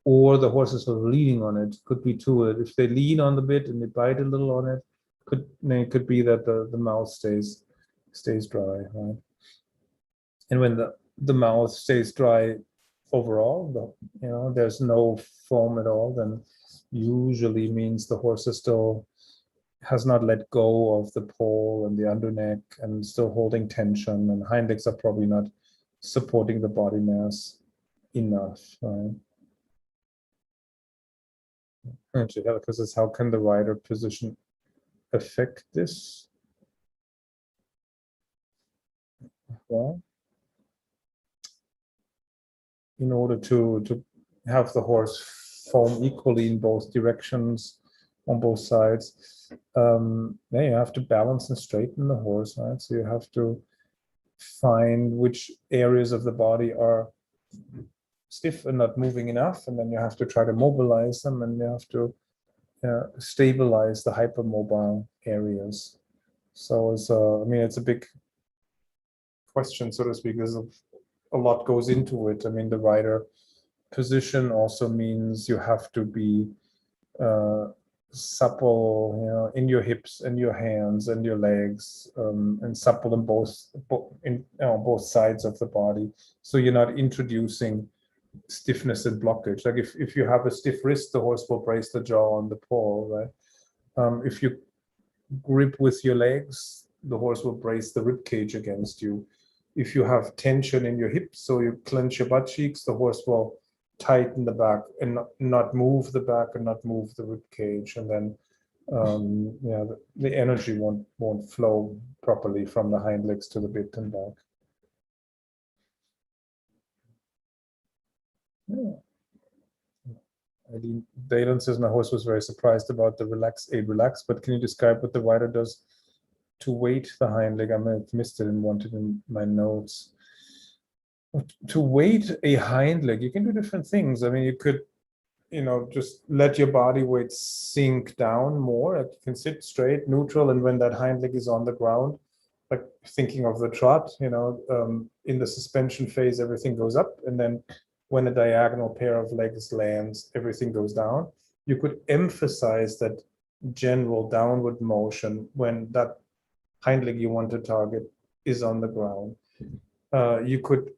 or the horses are leaning on it. Could be two. If they lean on the bit and they bite a little on it, it could be that the mouth stays dry, right? And when the mouth stays dry overall, there's no foam at all, then usually means the horse has not let go of the paw and the underneck and still holding tension, and hind legs are probably not supporting the body mass enough, right? Angelica says, how can the rider position affect this? Well, in order to have the horse foam equally in both directions on both sides, you have to balance and straighten the horse, right? So you have to find which areas of the body are stiff and not moving enough, and then you have to try to mobilize them, and you have to stabilize the hypermobile areas. So it's a big question, so to speak. There's a lot goes into it. I mean, the rider position also means you have to be supple, in your hips and your hands and your legs, and supple in both sides of the body. So you're not introducing stiffness and blockage. Like if you have a stiff wrist, the horse will brace the jaw on the paw, right? If you grip with your legs, the horse will brace the rib cage against you. If you have tension in your hips, so you clench your butt cheeks, the horse will tighten the back and not move the back and not move the rib cage, and then the energy won't flow properly from the hind legs to the bit and back. Eileen Dalen says, my horse was very surprised about the relax, but can you describe what the rider does to weight the hind leg? I may have missed it and wanted in my notes. To weight a hind leg, you can do different things. I mean, you could, just let your body weight sink down more. You can sit straight, neutral, and when that hind leg is on the ground, like thinking of the trot, in the suspension phase, everything goes up, and then when a diagonal pair of legs lands, everything goes down. You could emphasize that general downward motion when that hind leg you want to target is on the ground. You could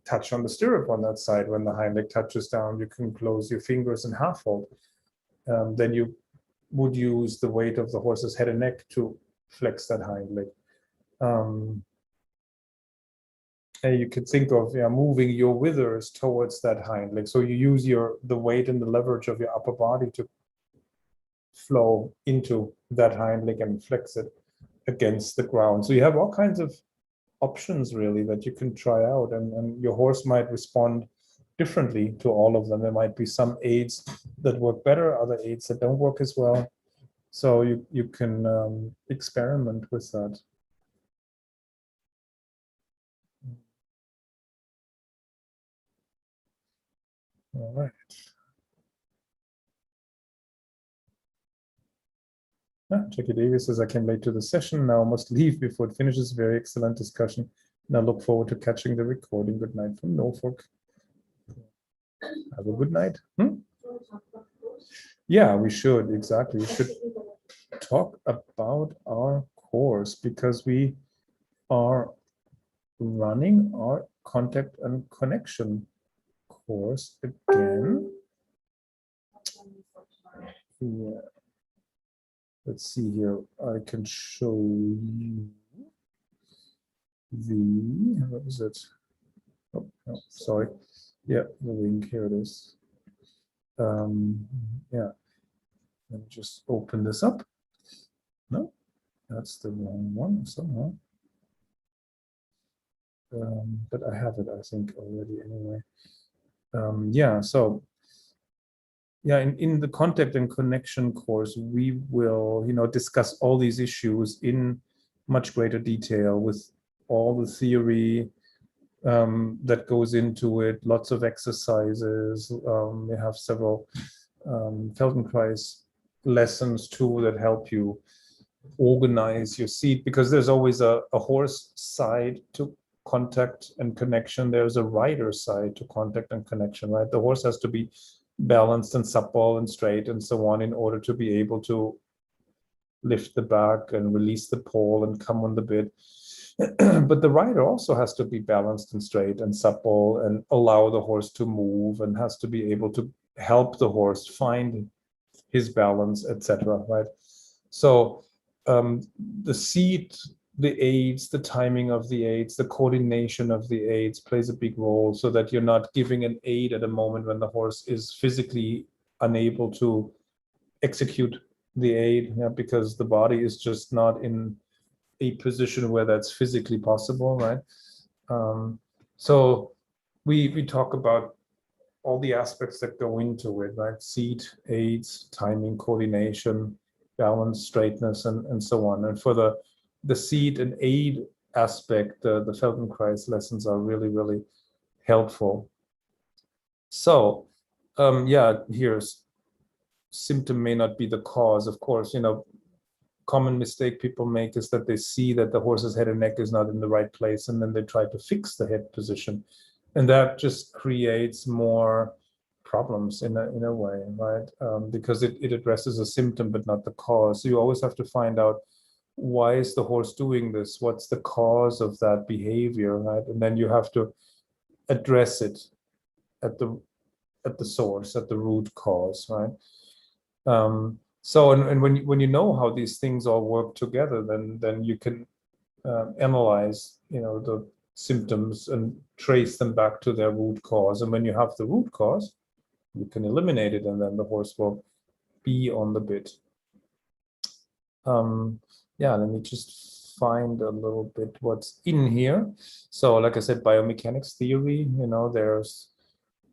touch on the stirrup on that side. When the hind leg touches down, you can close your fingers in half hold. Then you would use the weight of the horse's head and neck to flex that hind leg. And you could think of moving your withers towards that hind leg. So you use the weight and the leverage of your upper body to flow into that hind leg and flex it against the ground. So you have all kinds of options really that you can try out, and your horse might respond differently to all of them. There might be some aids that work better, other aids that don't work as well. So you can experiment with that. All right. Jackie Davis says, I came late to the session. Now I must leave before it finishes. Very excellent discussion. And I look forward to catching the recording. Good night from Norfolk. Have a good night. Yeah, we should. Exactly. We should talk about our course, because we are running our contact and connection course again. Yeah. Let's see here. I can show you what is it? Oh, no, sorry. Yeah, the link, here it is. Yeah, let me just open this up. No, that's the wrong one somehow. But I have it, I think, already anyway. Yeah, so yeah, in the contact and connection course, we will, discuss all these issues in much greater detail with all the theory, that goes into it, lots of exercises. We have several Feldenkrais lessons too that help you organize your seat, because there's always a horse side to contact and connection. There's a rider side to contact and connection, right? The horse has to be balanced and supple and straight and so on in order to be able to lift the back and release the pole and come on the bit. But the rider also has to be balanced and straight and supple and allow the horse to move, and has to be able to help the horse find his balance, etc. Right? So the seat, the aids, the timing of the aids, the coordination of the aids plays a big role, so that you're not giving an aid at a moment when the horse is physically unable to execute the aid, because the body is just not in a position where that's physically possible, right? So we talk about all the aspects that go into it, right? Seat, aids, timing, coordination, balance, straightness, and so on. And for the seat and aid aspect, the Feldenkrais lessons are really, really helpful. So yeah, here's symptom may not be the cause. Of course, common mistake people make is that they see that the horse's head and neck is not in the right place, and then they try to fix the head position, and that just creates more problems in a way, right? Because it addresses a symptom but not the cause. So you always have to find out, why is the horse doing this? What's the cause of that behavior, right? And then you have to address it at the source, at the root cause, right? So, and when you know how these things all work together, then you can analyze, the symptoms and trace them back to their root cause. And when you have the root cause, you can eliminate it, and then the horse will be on the bit. Yeah, let me just find a little bit what's in here. So, like I said, biomechanics theory, there's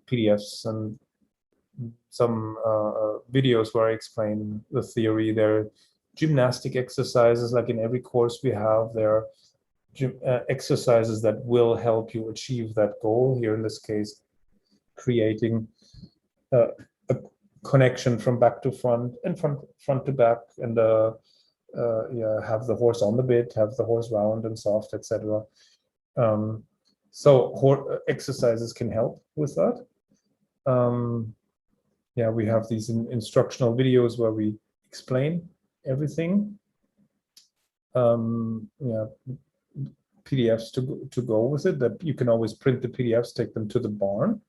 PDFs and some videos where I explain the theory. There are gymnastic exercises, like in every course we have. There are exercises that will help you achieve that goal. Here in this case, creating a connection from back to front and front to back, and have the horse on the bit, have the horse round and soft, etc. So exercises can help with that. Yeah, we have these instructional videos where we explain everything. Yeah, PDFs to go with it, that you can always print the PDFs, take them to the barn,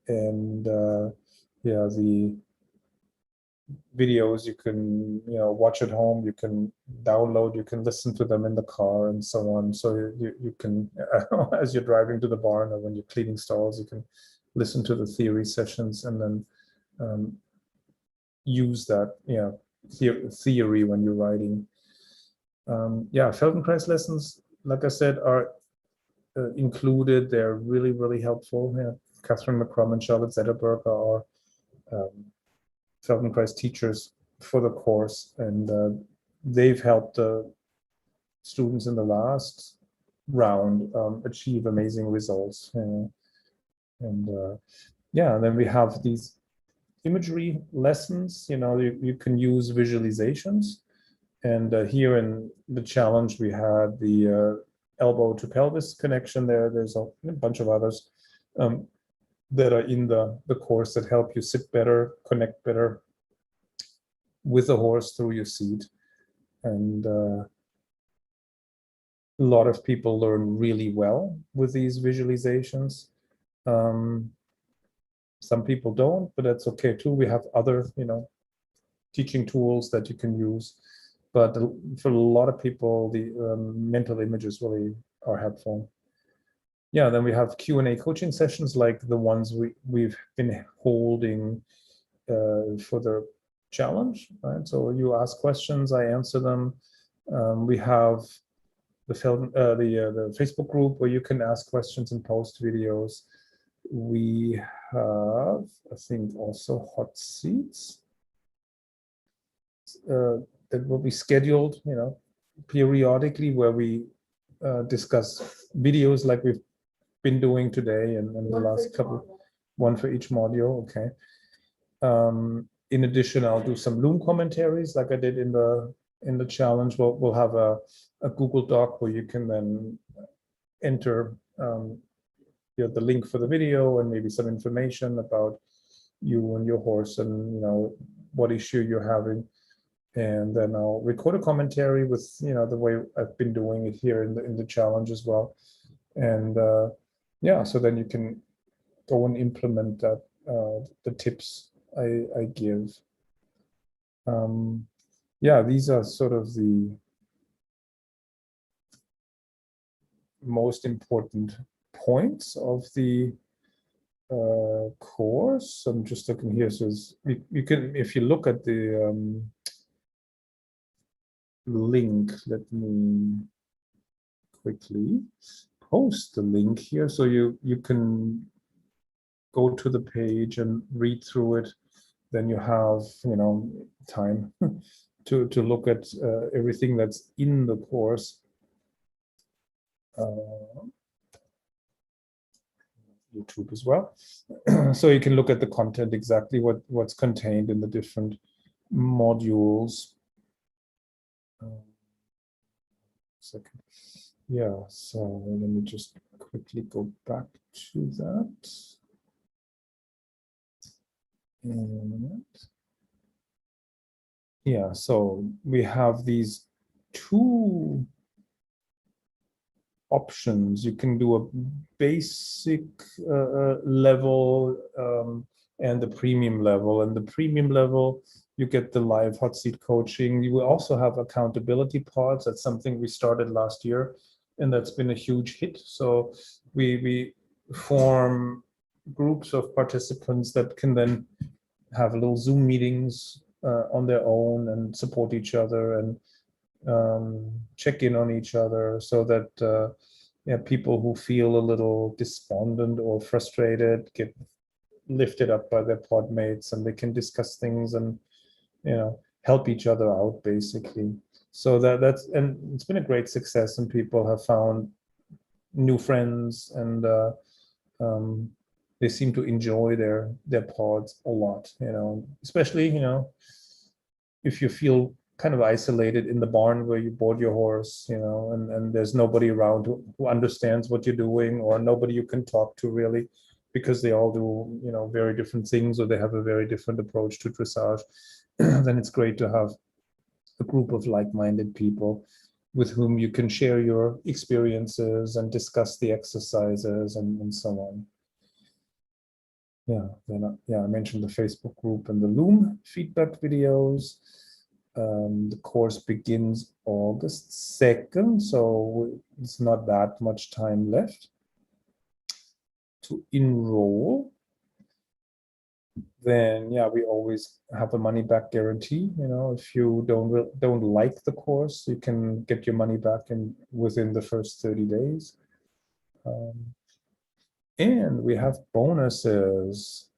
and yeah, the videos you can watch at home, you can download, you can listen to them in the car and so on. So you can as you're driving to the barn, or when you're cleaning stalls, you can listen to the theory sessions, and then use that theory when you're riding. Yeah, Feldenkrais lessons, like I said, are included. They're really, really helpful. Yeah, Catherine McCrum and Charlotte Zetterberg are Feldenkrais teachers for the course, and they've helped students in the last round achieve amazing results. Yeah, and then we have these imagery lessons. You can use visualizations, and here in the challenge we had the elbow to pelvis connection. There's a bunch of others that are in the course that help you sit better, connect better with the horse through your seat. And a lot of people learn really well with these visualizations. Some people don't, but that's okay too. We have other, teaching tools that you can use. But for a lot of people, the mental images really are helpful. Yeah, then we have Q&A coaching sessions like the ones we've been holding for the challenge, right? So you ask questions, I answer them. We have the Facebook group where you can ask questions and post videos. We have, I think, also hot seats that will be scheduled, periodically, where we discuss videos like we've been doing today and the last couple, one for each module, okay. In addition, I'll do some Loom commentaries like I did in the challenge. We'll have a Google Doc where you can then enter the link for the video and maybe some information about you and your horse and what issue you're having. And then I'll record a commentary with the way I've been doing it here in the challenge as well. And yeah, so then you can go and implement that the tips I give. Yeah, these are sort of the most important points of the course. I'm just looking here. So you can, if you look at the link, let me quickly post the link here, so you can go to the page and read through it. Then you have time to look at everything that's in the course. YouTube as well. So you can look at the content, exactly what's contained in the different modules. Second. Yeah, so let me just quickly go back to that. And yeah, so we have these two options. You can do a basic level and the premium level. And the premium level, you get the live hot seat coaching. You will also have accountability pods. That's something we started last year, and that's been a huge hit. So we form groups of participants that can then have little Zoom meetings on their own and support each other and check in on each other, so that people who feel a little despondent or frustrated get lifted up by their pod mates, and they can discuss things and help each other out, basically. So and it's been a great success, and people have found new friends, and they seem to enjoy their pods a lot, especially if you feel kind of isolated in the barn where you board your horse, and there's nobody around who understands what you're doing, or nobody you can talk to really, because they all do very different things, or they have a very different approach to dressage. Then it's great to have a group of like-minded people with whom you can share your experiences and discuss the exercises and so on. I mentioned the Facebook group and the Loom feedback videos. The course begins August 2nd, so it's not that much time left to enroll. Then we always have a money back guarantee. If you don't like the course, you can get your money back within the first 30 days. And we have bonuses.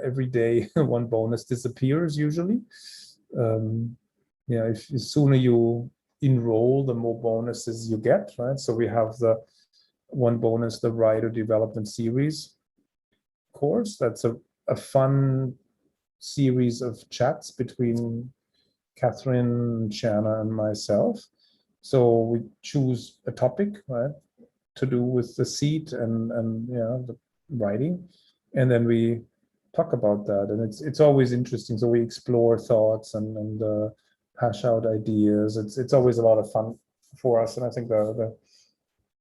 Every day one bonus disappears usually. If the sooner you enroll, the more bonuses you get, right? So we have the one bonus, the Rider Development Series course. That's a fun series of chats between Catherine, Shanna, and myself. So we choose a topic, right, to do with the seat and the riding, and then we talk about that, and it's always interesting. So we explore thoughts and hash out ideas. It's always a lot of fun for us, and I think the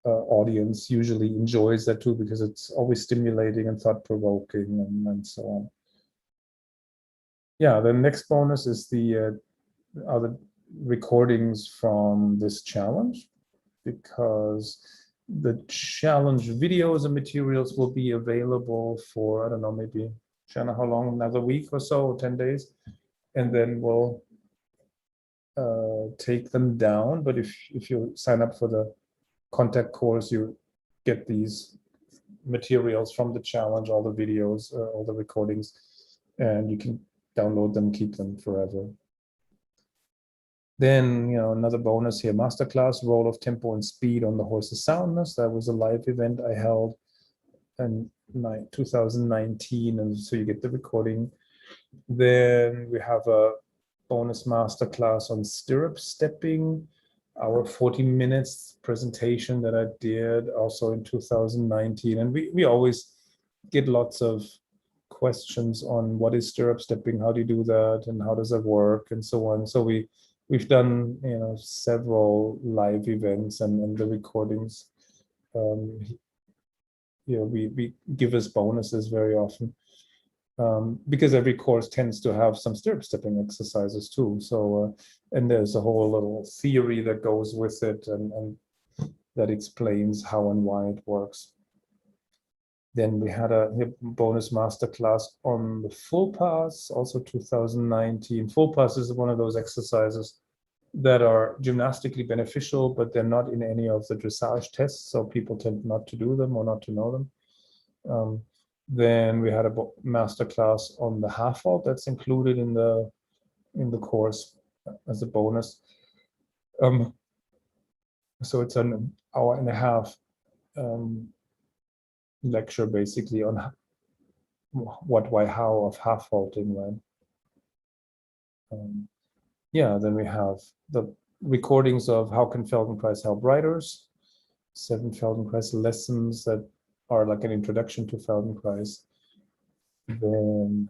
audience usually enjoys that too, because it's always stimulating and thought-provoking and so on. The next bonus is the other recordings from this challenge, because the challenge videos and materials will be available for, I don't know, maybe, Shanna, how long? Another week or so, 10 days, and then we'll take them down. But if you sign up for the contact course, you get these materials from the challenge, all the videos, all the recordings, and you can download them, keep them forever. Then, another bonus here, masterclass, role of tempo and speed on the horse's soundness. That was a live event I held in 2019, and so you get the recording. Then we have a bonus masterclass on stirrup stepping, our 40 minutes presentation that I did also in 2019. And we always get lots of questions on what is stirrup stepping, how do you do that, and how does that work, and so on. So we've done several live events, and the recordings we give us bonuses very often, because every course tends to have some stirrup stepping exercises too. So and there's a whole little theory that goes with it, and that explains how and why it works. Then we had a bonus masterclass on the full pass, also 2019. Full pass is one of those exercises that are gymnastically beneficial, but they're not in any of the dressage tests, so people tend not to do them or not to know them. Then we had a masterclass on the half vault that's included in the course as a bonus. So it's an hour and a half lecture basically on what, why, how of half vaulting, right? Then we have the recordings of how can Feldenkrais help riders, 7 Feldenkrais lessons that are like an introduction to Feldenkrais. Then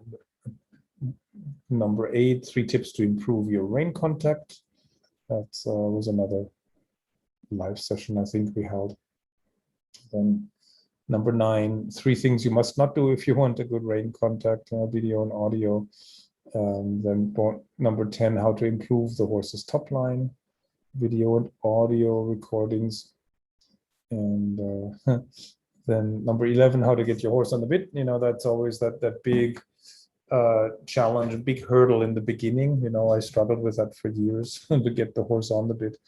number 8, 3 tips to improve your rein contact. That was another live session I think we held. Then number 9, 3 things you must not do if you want a good rein contact, video and audio. Then number 10, how to improve the horse's top line, video and audio recordings. And then number 11, how to get your horse on the bit. That's always that big challenge, a big hurdle in the beginning. I struggled with that for years to get the horse on the bit.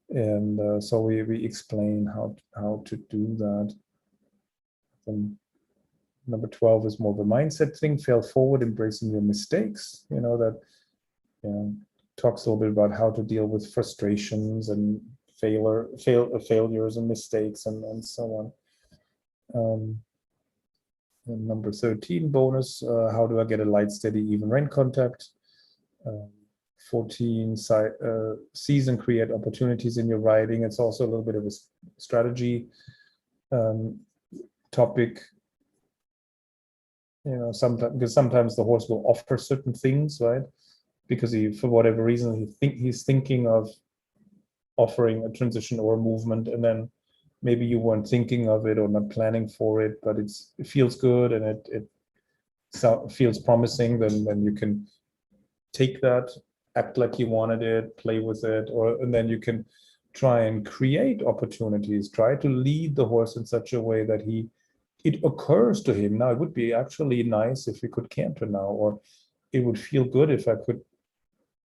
And so we explain how to do that. Then number 12 is more of a mindset thing, fail forward, embracing your mistakes. That talks a little bit about how to deal with frustrations and failures and mistakes and so on. And number 13 bonus, how do I get a light, steady, even rein contact? 14, seize and create opportunities in your riding. It's also a little bit of a strategy topic. Sometimes the horse will offer certain things, right? Because for whatever reason, he's thinking of offering a transition or a movement, and then maybe you weren't thinking of it or not planning for it, but it feels good and it feels promising. Then you can take that, act like you wanted it, play with it, and then you can try and create opportunities, try to lead the horse in such a way that it occurs to him, now it would be actually nice if we could canter now, or it would feel good if I could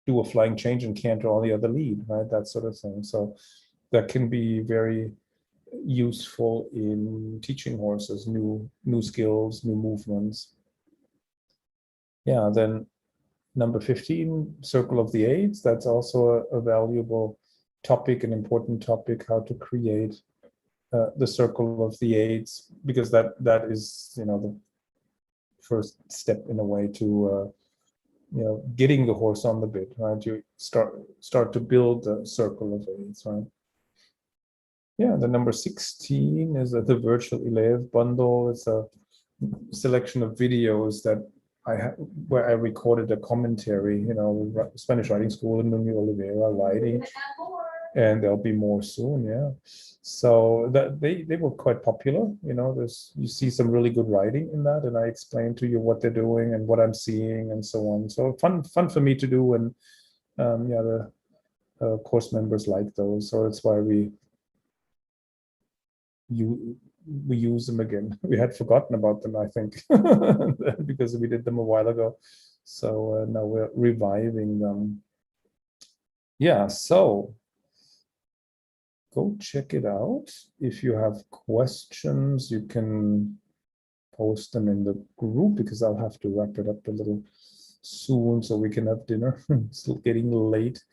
do a flying change and canter on the other lead, right? That sort of thing. So that can be very useful in teaching horses new skills, new movements. Then number 15, Circle of the Eights. That's also a valuable topic, an important topic, how to create the Circle of the Eights, because that is the first step in a way to getting the horse on the bit, right? You start to build the Circle of Eights, right? The number 16 is the Virtual Elev bundle. It's a selection of videos that where I recorded a commentary, Spanish Riding School in Nuno Oliveira riding, and there'll be more soon. So that they were quite popular. You see some really good writing in that, and I explain to you what they're doing and what I'm seeing and so on. So fun for me to do, and the course members like those. So that's why we use them again. We had forgotten about them, I think, because we did them a while ago. So now we're reviving them. So go check it out. If you have questions, you can post them in the group, because I'll have to wrap it up a little soon so we can have dinner. It's still getting late.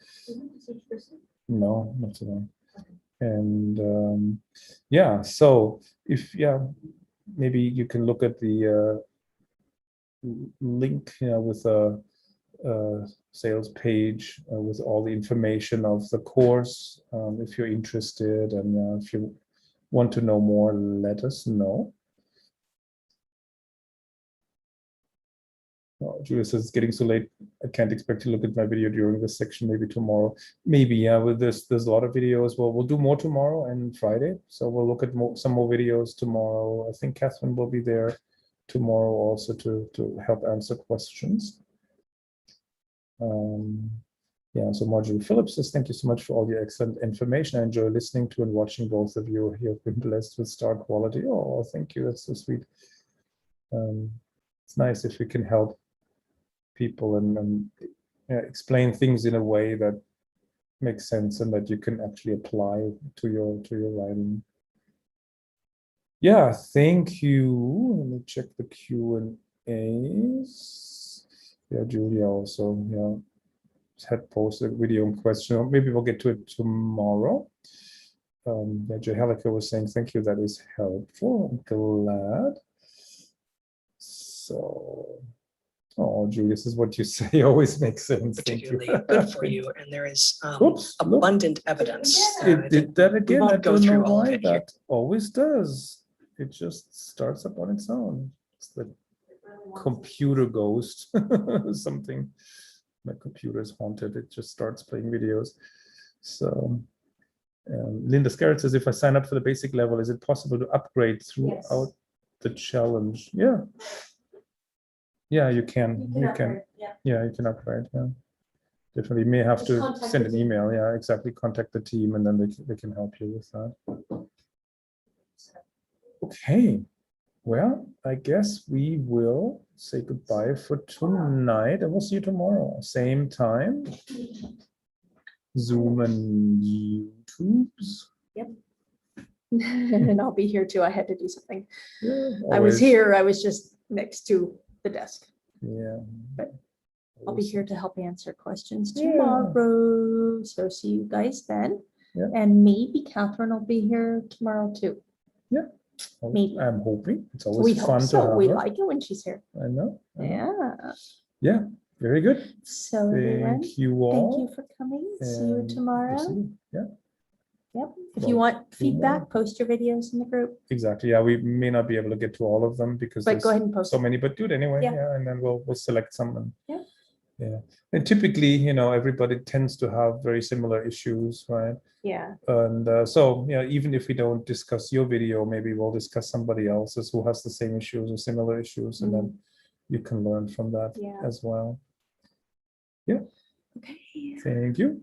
No, not today. And yeah, so if maybe you can look at the link with a sales page with all the information of the course if you're interested, and if you want to know more, let us know. Oh, Julia says it's getting so late. I can't expect to look at my video during this section. Maybe tomorrow. Maybe, yeah. With this, there's a lot of videos. Well, we'll do more tomorrow and Friday. So we'll look at some more videos tomorrow. I think Catherine will be there tomorrow also to help answer questions. Yeah. So Marjorie Phillips says, thank you so much for all your excellent information. I enjoy listening to and watching both of you. You have been blessed with star quality. Oh, thank you. That's so sweet. It's nice if we can help people and explain things in a way that makes sense and that you can actually apply to your writing. Yeah, thank you. Let me check the Q&As. Yeah, Julia also had posted a video in question. Maybe we'll get to it tomorrow. Yeah, Jehelica was saying thank you. That is helpful. I'm glad. So. Oh, Julia, this is what you say always makes sense. Particularly good for you, and there is abundant evidence. It did that again. I go don't know through all of why it here. that always does. It just starts up on its own. It's the computer ghost. Something. My computer is haunted. It just starts playing videos. So Linda Scarrett says, if I sign up for the basic level, is it possible to upgrade throughout the challenge? Yeah. Yeah, you can. You can. Yeah, you can upgrade. Yeah, definitely. You may have to send an email. Yeah, exactly. Contact the team, and then they can help you with that. Okay. Well, I guess we will say goodbye for tonight, and we'll see you tomorrow, same time. Zoom and YouTube's. Yep. And I'll be here too. I had to do something. Yeah, I was always. here. I was just next to the desk. Yeah. But I'll be here to help answer questions Yeah. tomorrow. So see you guys then. Yeah. And maybe Catherine will be here tomorrow too. Yeah. Maybe. I'm hoping. It's We always hope fun to so. have We her. like it when she's here. I know. Yeah. Yeah. Very good. So everyone, Thank you all. thank you for coming. See you and tomorrow. we'll see you. Yeah. Yep. If Well, you want tomorrow. feedback, post your videos in the group. Exactly. Yeah, we may not be able to get to all of them because But there's go ahead and post so it. many, but do it anyway. Yeah. Yeah, and then we'll select some. And, Yeah. Yeah. And typically, everybody tends to have very similar issues, right? Yeah. And so, even if we don't discuss your video, maybe we'll discuss somebody else's who has the same issues or similar issues, and then you can learn from that Yeah. as well. Yeah. Okay. Thank you.